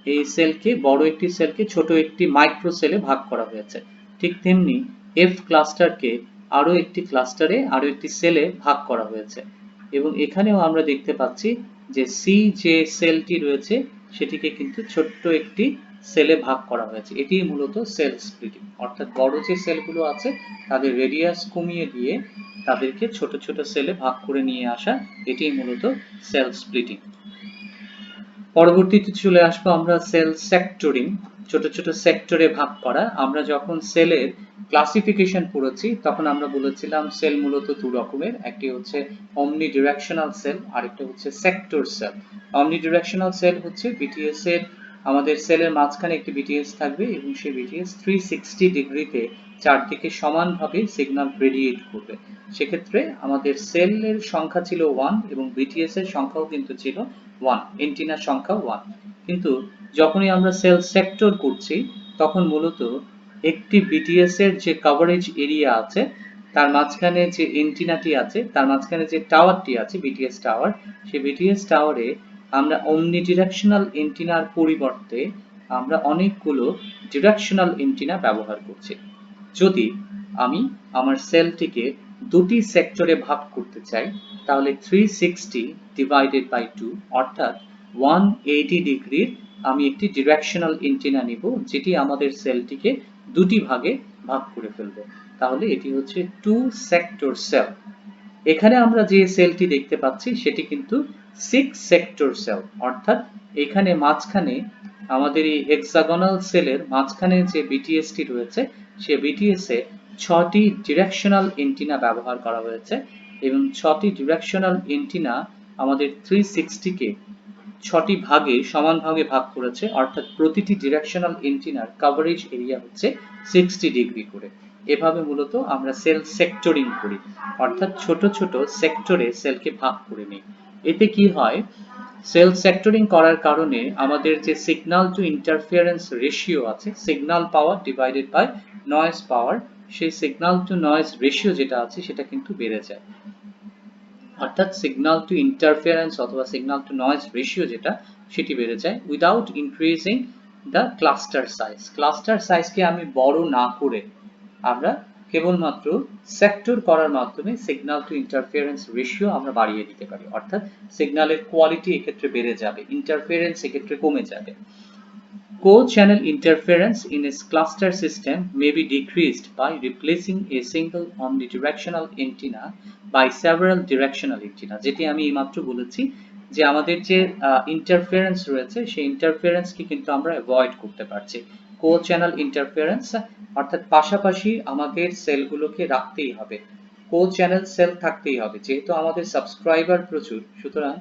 S1: এই সেলকে, বড় একটি সেলকে ছোট একটি মাইক্রো সেলে ভাগ করা হয়েছে। ঠিক তেমনি এফ ক্লাস্টারকে আরো একটি ক্লাস্টারে, আরো একটি সেলে ভাগ করা হয়েছে। এবং এখানেও আমরা দেখতে পাচ্ছি যে সি যে সেলটি রয়েছে সেটিকে কিন্তু ছোট্ট একটি সেলে ভাগ করা হয়েছে। এটি মূলত সেল স্প্লিটিং, অর্থাৎ বড় যে সেলগুলো আছে তাদের রেডিয়াস কমিয়ে দিয়ে তাদেরকে ছোট ছোট সেলে ভাগ করে নিয়ে আসা, এটি মূলত সেল স্প্লিটিং। পরবর্তীতে চলে আসবো আমরা সেল সেক্টরিং, ছোট ছোট সেক্টরে ভাগ করা। আমরা যখন সেলের ক্লাসিফিকেশন পড়েছি তখন আমরা বলেছিলাম সেল মূলত দু রকমের, একটি হচ্ছে অমনি ডিরেকশনাল সেল, আরেকটা হচ্ছে সেক্টর সেল। অমনি ডিরেকশনাল সেল হচ্ছে বিটিএস এর, আমাদের সেলের মাঝখানে একটি বিটিএস থাকবে এবং সেই বিটিএস 360 ডিগ্রিতে চারদিকে সমানভাবে সিগন্যাল রেডিয়েট করবে। সেক্ষেত্রে আমাদের সেলের সংখ্যা ছিল 1 এবং বিটিএস এর সংখ্যাও কিন্তু ছিল 1, এন্টিনার সংখ্যা 1। কিন্তু যখনই আমরা সেল সেক্টর করছি তখন মূলত একটি বিটিএস এর যে কভারেজ এরিয়া আছে তার মাঝখানে যে এন্টিনাটি আছে, তার মাঝখানে যে টাওয়ারটি আছে বিটিএস টাওয়ার, সেই বিটিএস টাওয়ারে আমরা অমনি ডিরেকশনাল এন্টিনার পরিবর্তে আমরা অনেকগুলো ডিরেকশনাল এন্টিনা ব্যবহার করছি। যদি আমি আমার সেলটিকে দুটি সেক্টরে ভাগ করতে চাই তাহলে 360 ডিভাইডেড বাই 2 অর্থাৎ 180 ডিগ্রির আমি একটি ডিরেকশনাল এন্টিনা নিব, যেটি আমাদের সেলটিকে দুটি ভাগে ভাগ করে ফেলবে। তাহলে এটি হচ্ছে টু সেক্টর সেল। এখানে আমরা যে সেলটি দেখতে পাচ্ছি সেটি কিন্তু 6 সেক্টর সেল, অর্থাৎ এখানে মাঝখানে আমাদের এই হেক্সাগোনাল সেলের মাঝখানে যে বিটিএসটি রয়েছে সেই বিটিএস এ 6টি ডিরেকশনাল এন্টিনা ব্যবহার করা হয়েছে এবং 6টি ডিরেকশনাল এন্টিনা আমাদের 360 কে 6টি ভাগে সমান ভাগে ভাগ করেছে, অর্থাৎ প্রতিটি ডিরেকশনাল এন্টিনার কভারেজ এরিয়া হচ্ছে 60 ডিগ্রি করে। এভাবে মূলত আমরা সেল সেক্টরিং করি, অর্থাৎ ছোট ছোট সেক্টরে সেলকে ভাগ করে নিই। এতে কি হয়, সেল সেক্টরিং করার কারণে আমাদের যে সিগন্যাল টু ইন্টারফিয়ারেন্স রেশিও আছে, signal power divided by noise power, সেই সিগন্যাল টু নয়েজ রেশিও যেটা আছে সেটা কিন্তু বেড়ে যায়। অর্থাৎ সিগন্যাল টু ইন্টারফিয়ারেন্স অথবা সিগন্যাল টু নয়েজ রেশিও যেটা, সেটি বেড়ে যায় without increasing the cluster size. Cluster সাইজকে আমি বড় না করে আমরা কেবলমাত্র সেক্টর করার মাধ্যমে সিগন্যাল টু ইন্টারফিয়ারেন্স রেশিও আমরা বাড়িয়ে দিতে পারি, অর্থাৎ সিগন্যালের কোয়ালিটি এক্ষেত্রে বেড়ে যাবে, ইন্টারফিয়ারেন্স এক্ষেত্রে কমে যাবে। Co-channel interference in a cluster system may be decreased by replacing a single omnidirectional antenna by several directional antenna, যেটি আমি এইমাত্র বলেছি যে আমাদের যে ইন্টারফিয়ারেন্স রয়েছে সেই ইন্টারফিয়ারেন্সকে কিন্তু আমরা অ্যাভয়েড করতে পারছি। কো-চ্যানেল ইন্টারফিয়ারেন্স অর্থাৎ পাশাপাশি আমাদের সেলগুলোকে রাখতেই হবে, কো-চ্যানেল সেল থাকতেই হবে, যেহেতু আমাদের সাবস্ক্রাইবার প্রচুর, সুতরাং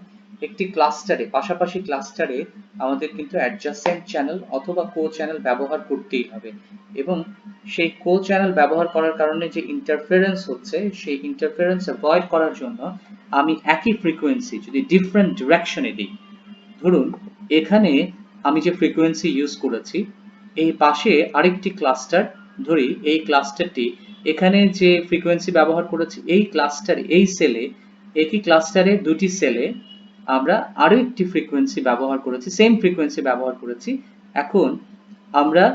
S1: একটি ক্লাস্টারে, পাশাপাশি ক্লাস্টারে আমাদের কিন্তু অ্যাডজাসেন্ট চ্যানেল অথবা কো চ্যানেল ব্যবহার করতেই হবে, এবং সেই কো চ্যানেল ব্যবহার করার কারণে যে ইন্টারফারেন্স হচ্ছে সেই ইন্টারফারেন্স অ্যাভয়েড করার জন্য আমি একই ফ্রিকোয়েন্সি যদি ডিফারেন্ট ডিরেকশনে দিই, ধরুন এখানে আমি যে ফ্রিকোয়েন্সি ইউজ করেছি, এই পাশে আরেকটি ক্লাস্টার ধরি, এই ক্লাস্টারটি এখানে যে ফ্রিকোয়েন্সি ব্যবহার করেছি এই ক্লাস্টার, এই সেলে, একই ক্লাস্টারের দুটি সেলে আমরা আরো একটি ফ্রিকোয়েন্সি ব্যবহার করেছি, সেম ফ্রিকোয়েন্সি ব্যবহার করেছি। এখন আমরা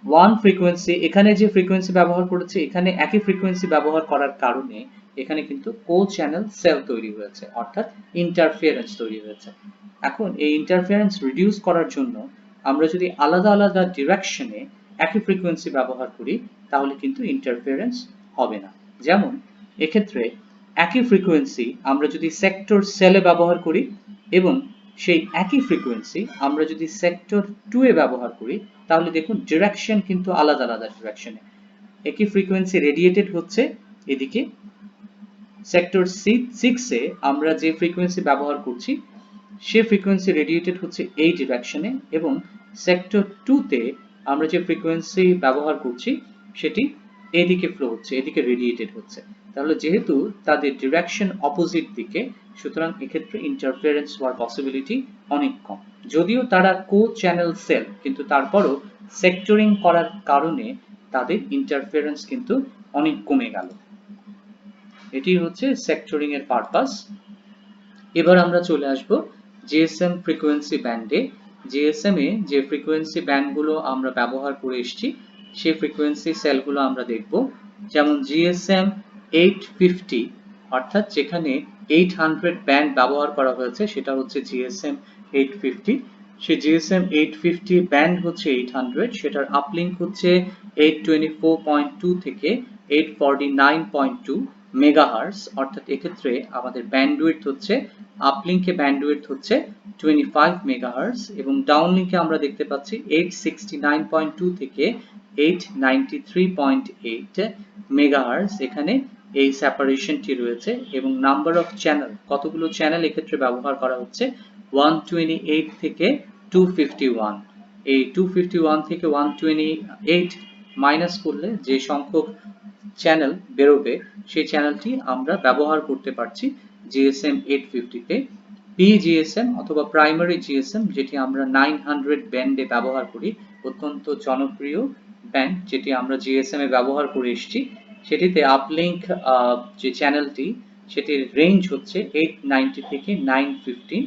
S1: ওয়ান ফ্রিকোয়েন্সি, এখানে যে ফ্রিকোয়েন্সি ব্যবহার করেছি এখানে একই ফ্রিকোয়েন্সি ব্যবহার করার কারণে এখানে কিন্তু কো চ্যানেল সেল তৈরি হয়েছে, অর্থাৎ ইন্টারফিয়ারেন্স তৈরি হয়েছে। এখন এই ইন্টারফিয়ারেন্স রিডিউস করার জন্য আমরা যদি আলাদা আলাদা ডিরেকশনে একই ফ্রিকোয়েন্সি ব্যবহার করি তাহলে কিন্তু ইন্টারফিয়ারেন্স হবে না। যেমন এক্ষেত্রে একই ফ্রিকোয়েন্সি আমরা যদি সেক্টর সেলে ব্যবহার করি এবং সেই একই ফ্রিকোয়েন্সি আমরা যদি সেক্টর 2 এ ব্যবহার করি, তাহলে দেখুন ডিরেকশন কিন্তু আলাদা আলাদা ডিরেকশনে। একই ফ্রিকোয়েন্সি রেডিয়েটেড হচ্ছে এদিকে, সেক্টর 6 এ আমরা যে ফ্রিকোয়েন্সি ব্যবহার করছি সে ফ্রিকোয়েন্সি রেডিয়েটেড হচ্ছে এই ডিরেকশনে, এবং সেক্টর 2 তে আমরা যে ফ্রিকোয়েন্সি ব্যবহার করছি সেটি এদিকে ফ্লো হচ্ছে, এদিকে রেডিয়েটেড হচ্ছে। তাহলে যেহেতু তাদের ডিরেকশন অপোজিট দিকে, সুতরাং এক্ষেত্রে ইন্টারফারেন্স হওয়ার পসিবিলিটি অনেক কম। যদিও তারা কো চ্যানেল সেল, কিন্তু তারপরও সেক্টরিং করার কারণে তাদের ইন্টারফারেন্স কিন্তু অনেক কমে গেল। এটি হচ্ছে সেক্টরিং এর পারপাস। এবার আমরা চলে আসব জিএসএম ফ্রিকোয়েন্সি ব্যান্ডে। জিএসএম এ যে ফ্রিকোয়েন্সি ব্যান্ডগুলো আমরা ব্যবহার করে এসেছি সেই ফ্রিকোয়েন্সি সেলগুলো আমরা দেখব। যেমন জিএসএম 850, অর্থাৎ যেখানে 800 ব্যান্ড ব্যবহার করা হয়েছে সেটা হচ্ছে জিএসএম 850। সেই জিএসএম 850 ব্যান্ড হচ্ছে 800, সেটার আপলিঙ্ক হচ্ছে 824.2 থেকে 849.2 মেগাহার্টজ, অর্থাৎ এক্ষেত্রে আমাদের ব্যান্ডউইডথ হচ্ছে, আপলিঙ্কে ব্যান্ডউইডথ হচ্ছে 25 মেগাহার্টজ, এবং ডাউনলিঙ্কে আমরা দেখতে পাচ্ছি 869.2 থেকে 893.8 মেগাহার্টজ। এখানে এই সেপারেশনটি রয়েছে, এবং নাম্বার অফ চ্যানেল, কতগুলো চ্যানেল এক্ষেত্রে ব্যবহার করা হচ্ছে 128 থেকে 251। এই 251 থেকে 128 মাইনাস করলে যে সংখ্যক চ্যানেল বেরোবে সেই চ্যানেলটি আমরা ব্যবহার করতে পারছি জিএসএম 850 তে। পিজিএসএম অথবা প্রাইমারি জিএসএম, যেটি আমরা 900 ব্যান্ডে ব্যবহার করি, অত্যন্ত জনপ্রিয় ব্যান্ড যেটি আমরা জিএসএম এ ব্যবহার করে এসেছি, সেটিতে আপলিঙ্ক যে চ্যানেলটি সেটির রেঞ্জ হচ্ছে 890 থেকে 915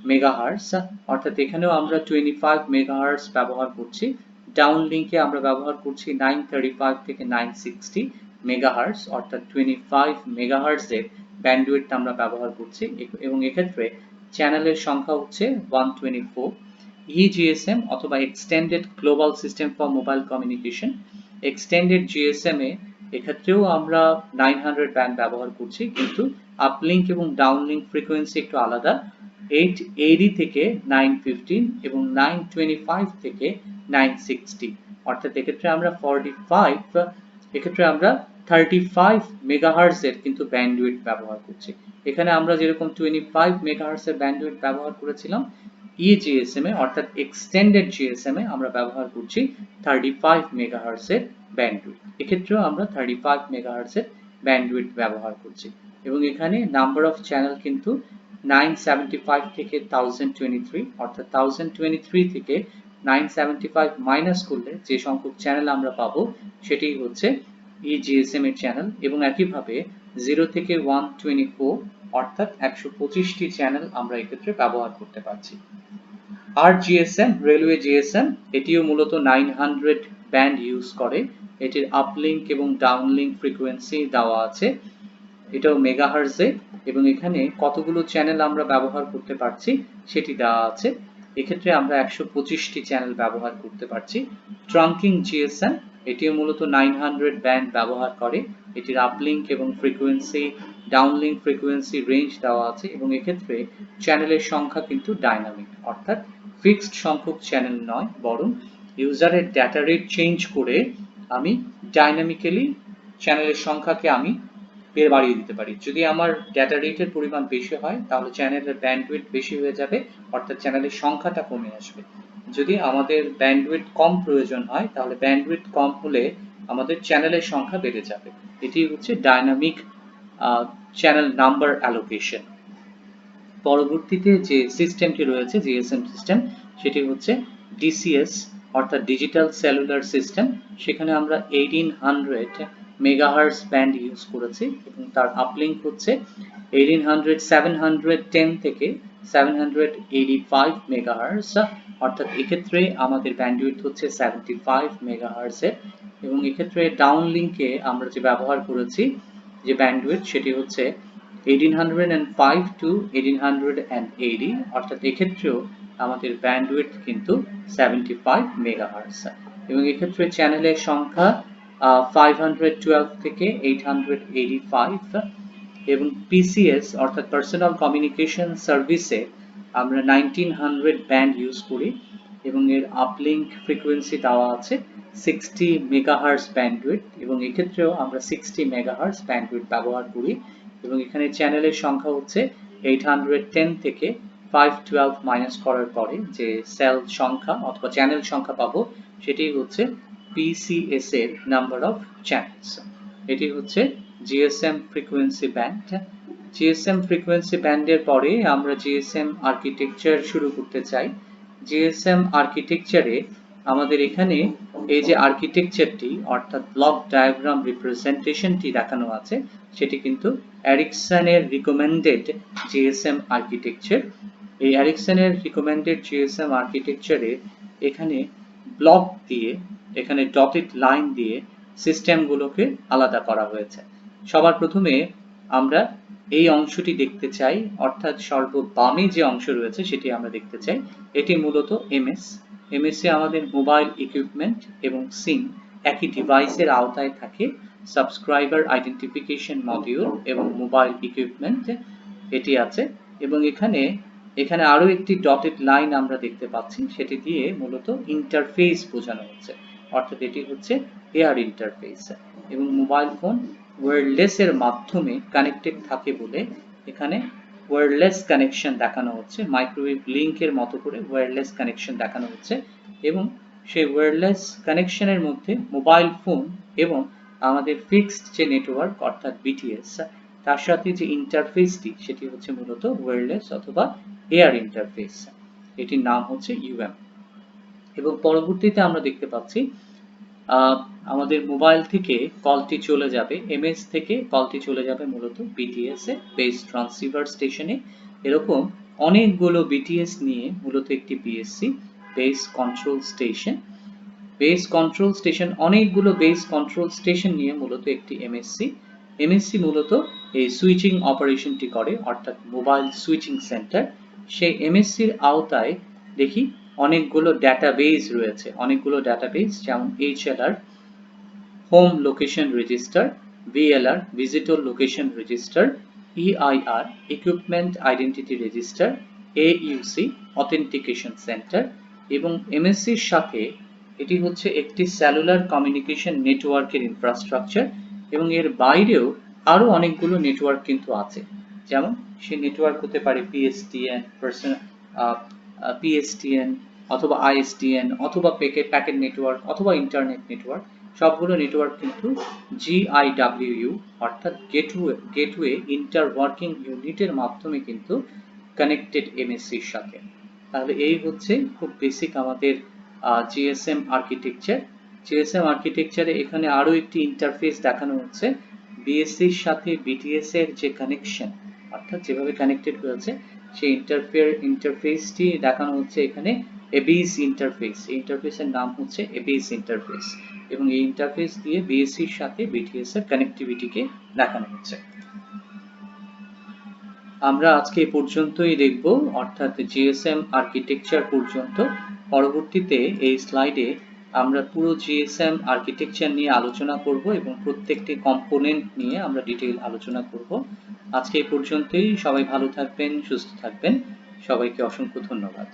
S1: মেগাহার্টজ, অর্থাৎ এখানেও আমরা 25 মেগাহার্টজ ব্যবহার করছি। ডাউনলিঙ্কে আমরা ব্যবহার করছি 935 থেকে 960 মেগাহার্টজ, অর্থাৎ 25 মেগাহার্টজের ব্যান্ডউইডথ আমরা ব্যবহার করছি, এবং এক্ষেত্রে চ্যানেলের সংখ্যা হচ্ছে 124। ইজিএসএম অথবা extended global system for mobile communication, extended GSM এ এক্ষেত্রেও আমরা 900 ব্যান্ড ব্যবহার করছি, কিন্তু আপলিঙ্ক এবং ডাউনলিঙ্ক ফ্রিকোয়েন্সি একটু আলাদা, 880 থেকে 915 এবং 925 থেকে 960, অর্থাৎ এক্ষেত্রে আমরা 45, এক্ষেত্রে আমরা 35 মেগাহার্জ এর কিন্তু ব্যান্ডউইথ ব্যবহার করছি। এখানে আমরা যেরকম 25 মেগাহার্জ এর ব্যান্ডউইথ ব্যবহার করেছিলাম, ইজিএসএম এ অর্থাৎ এক্সটেন্ডেড জিএসএম এ আমরা ব্যবহার করছি 35 মেগাহার্জ এর ব্যান্ডউইথ। এক্ষেত্রেও আমরা 35 মেগাহার্জ এর ব্যান্ডউইথ ব্যবহার করছি এবং এখানে নাম্বার অফ চ্যানেল কিন্তু 975 থেকে 1023, অর্থাৎ 1023 থেকে 975 মাইনাস করলে যে সংখ্যক চ্যানেল আমরা পাবো সেটি হচ্ছে ইজিএসএম এর চ্যানেল এবং একইভাবে 0 থেকে 124 অর্থাৎ 125টি চ্যানেল আমরা এক্ষেত্রে ব্যবহার করতে পারছি। আর জিএসএম, রেলওয়ে জিএসএম, এটিও মূলত 900 ব্যান্ড ইউজ করে। এটির আপলিংক এবং ডাউনলিংক ফ্রিকোয়েন্সি দেওয়া আছে, এটাও মেগাহার্জে এবং এখানে কতগুলো চ্যানেল আমরা ব্যবহার করতে পারছি সেটি দেওয়া আছে। এক্ষেত্রে আমরা 125টি চ্যানেল ব্যবহার করতে পারছি। ট্রাঙ্কিং জিএসএম, এটিও মূলত 900 ব্যান্ড ব্যবহার করে। এটির আপলিংক এবং ফ্রিকোয়েন্সি, ডাউনলিংক ফ্রিকোয়েন্সি রেঞ্জ দেওয়া আছে এবং এক্ষেত্রে চ্যানেলের সংখ্যা কিন্তু ডাইনামিক, অর্থাৎ ফিক্সড সংখ্যক চ্যানেল নয়, বরং ইউজারের ডেটা রেট চেঞ্জ করে আমি ডাইনামিক্যালি চ্যানেলের সংখ্যাকে আমি বাড়িয়ে দিতে পারি। যদি আমার ডেটা রেটের পরিমাণ বেশি হয় তাহলে চ্যানেলের ব্যান্ডউইথ বেশি হয়ে যাবে, অর্থাৎ চ্যানেলের সংখ্যাটা কমে আসবে। যদি আমাদের ব্যান্ডউইথ কম প্রয়োজন হয় তাহলে ব্যান্ডউইথ কম হলে আমাদের চ্যানেলের সংখ্যা বেড়ে যাবে। এটি হচ্ছে ডাইনামিক চ্যানেল নাম্বার অ্যালোকেশন। পরবর্তীতে যে সিস্টেমটি রয়েছে জিএসএম সিস্টেম, সেটি হচ্ছে ডিসিএস অর্থাৎ ডিজিটাল সেলুলার সিস্টেম। সেখানে আমরা 1800 মেগাহার্জ ব্যান্ড ইউজ করেছি এবং তার আপলিংক হচ্ছে 710 থেকে 785 মেগাহার্জ, অর্থাৎ এক্ষেত্রে আমাদের ব্যান্ডউইথ হচ্ছে 75 মেগাহার্জ এর এবং এক্ষেত্রে ডাউনলিংকে আমরা যে ব্যবহার করেছি যে ব্যান্ডউইথ সেটি হচ্ছে 1805 to 1880, অর্থাৎ এক্ষেত্রেও আমাদের ব্যান্ডউইথ কিন্তু 75 মেগাহার্জ এবং এক্ষেত্রে চ্যানেলের সংখ্যা 512 থেকে 885 এবং পিসিএস অর্থাৎ পার্সোনাল কমিউনিকেশন সার্ভিসে আমরা 1900 ব্যান্ড ইউজ করি এবং এর আপলিংক ফ্রিকোয়েন্সি দেওয়া আছে 60 মেগাহার্জ ব্যান্ডউইথ এবং এক্ষেত্রেও আমরা 60 মেগাহার্জ ব্যান্ডউইথ ব্যবহার করি এবং এখানে চ্যানেলের সংখ্যা হচ্ছে 810 থেকে 512 মাইনাস করার পরে যে সেল সংখ্যা অথবা চ্যানেল সংখ্যা পাবো সেটি হচ্ছে পিসিএস এর নাম্বার অফ চ্যানেলস। এটি হচ্ছে GSM frequency band. GSM frequency ব্যান্ডের পরে আমরা জিএসএম আর্কিটেকচার শুরু করতে চাই। জিএসএম আর্কিটেকচারে আমাদের এখানে এই যে আর্কিটেকচারটি অর্থাৎ ব্লক ডায়াগ্রাম রিপ্রেজেন্টেশনটি দেখানো আছে সেটি কিন্তু এরিকসনের রিকমেন্ডেড জিএসএম আর্কিটেকচার। এই এরিকসনের রিকমেন্ডেড জিএসএম আর্কিটেকচারে এখানে ব্লক দিয়ে, এখানে ডটেড লাইন দিয়ে সিস্টেমগুলোকে আলাদা করা হয়েছে। সবার প্রথমে আমরা এই অংশটি দেখতে চাই, অর্থাৎ সর্ববামে যে অংশ রয়েছে সেটি আমরা দেখতে চাই। এটি মূলত এমএস। এমএসে আমাদের মোবাইল ইকুইপমেন্ট এবং সিম একই ডিভাইসের আওতায় থাকে। সাবস্ক্রাইবার আইডেন্টিফিকেশন মডিউল এবং মোবাইল ইকুইপমেন্ট এটি আছে এবং এখানে আরো একটি ডটেড লাইন আমরা দেখতে পাচ্ছি, সেটি দিয়ে মূলত ইন্টারফেস বোঝানো হচ্ছে, অর্থাৎ এটি হচ্ছে এয়ার ইন্টারফেস এবং মোবাইল ফোন ওয়্যারলেস এর মাধ্যমে কানেক্টেড থাকে বলে এখানে ওয়্যারলেস কানেকশন দেখানো হচ্ছে, মাইক্রোওয়েভ লিংকের মতো করে ওয়্যারলেস কানেকশন দেখানো হচ্ছে এবং সেই ওয়্যারলেস কানেকশনের মধ্যে মোবাইল ফোন এবং আমাদের ফিক্সড যে নেটওয়ার্ক অর্থাৎ বিটিএস তার সাথে যে ইন্টারফেসটি সেটি হচ্ছে মূলত ওয়্যারলেস অথবা এয়ার ইন্টারফেস, এটির নাম হচ্ছে ইউএম। এবং পরবর্তীতে আমরা দেখতে পাচ্ছি আমাদের মোবাইল থেকে কলটি চলে যাবে, এমএস থেকে কলটি চলে যাবে মূলত বিটিএস এ, বেস ট্রান্সসিভার স্টেশনে। এরকম অনেকগুলো বিটিএস নিয়ে মূলত একটি BSc, base control station. Base control station, অনেকগুলো বেস কন্ট্রোল স্টেশন নিয়ে মূলত একটি এমএসসি। এমএসসি মূলত এই সুইচিং অপারেশনটি করে, অর্থাৎ মোবাইল সুইচিং সেন্টার। সেই এমএসসির আওতায় দেখি অনেকগুলো ডাটাবেস রয়েছে, অনেকগুলো ডাটাবেস যেমন HLR home location register, VLR visitor location register, EIR equipment identity register, AUC authentication centre এবং এমএসসির সাথে এটি হচ্ছে একটি সেলুলার কমিউনিকেশন নেটওয়ার্কের ইনফ্রাস্ট্রাকচার এবং এর বাইরেও আরো অনেকগুলো নেটওয়ার্ক কিন্তু আছে। যেমন সেই নেটওয়ার্ক হতে পারে পিএসটিএন অথবা আইএসডিএন অথবা প্যাকেট নেটওয়ার্ক অথবা ইন্টারনেট নেটওয়ার্ক। সবগুলো নেটওয়ার্ক কিন্তু GIWU অর্থাৎ গেটওয়ে ইন্টারওয়ার্কিং ইউনিটের মাধ্যমে কিন্তু কানেক্টেড এমএসসির সাথে। তাহলে এই হচ্ছে খুব বেসিক আমাদের জিএসএম আর্কিটেকচার। জিএসএম আর্কিটেকচারে এখানে আরো একটি ইন্টারফেস দেখানো হচ্ছে। বিএসসির সাথে বিটিএস এর যে কানেকশন অর্থাৎ যেভাবে কানেক্টেড হয়েছে সেই ইন্টারফেসটি দেখানো হচ্ছে এখানে এবিস ইন্টারফেস। এই ইন্টারফেসের নাম হচ্ছে এবিস ইন্টারফেস এবং এই ইন্টারফেস দিয়ে বিএসসির সাথে বিটিএস এর কানেক্টিভিটিকে দেখানো হচ্ছে। আমরা আজকে এই পর্যন্তই দেখব, অর্থাৎ জিএসএম আর্কিটেকচার পর্যন্ত। পরবর্তীতে এই স্লাইডে আমরা পুরো জিএসএম আর্কিটেকচার নিয়ে আলোচনা করব এবং প্রত্যেকটি কম্পোনেন্ট নিয়ে আমরা ডিটেইল আলোচনা করব। আজকে এই পর্যন্তই। সবাই ভালো থাকবেন, সুস্থ থাকবেন। সবাইকে অসংখ্য ধন্যবাদ।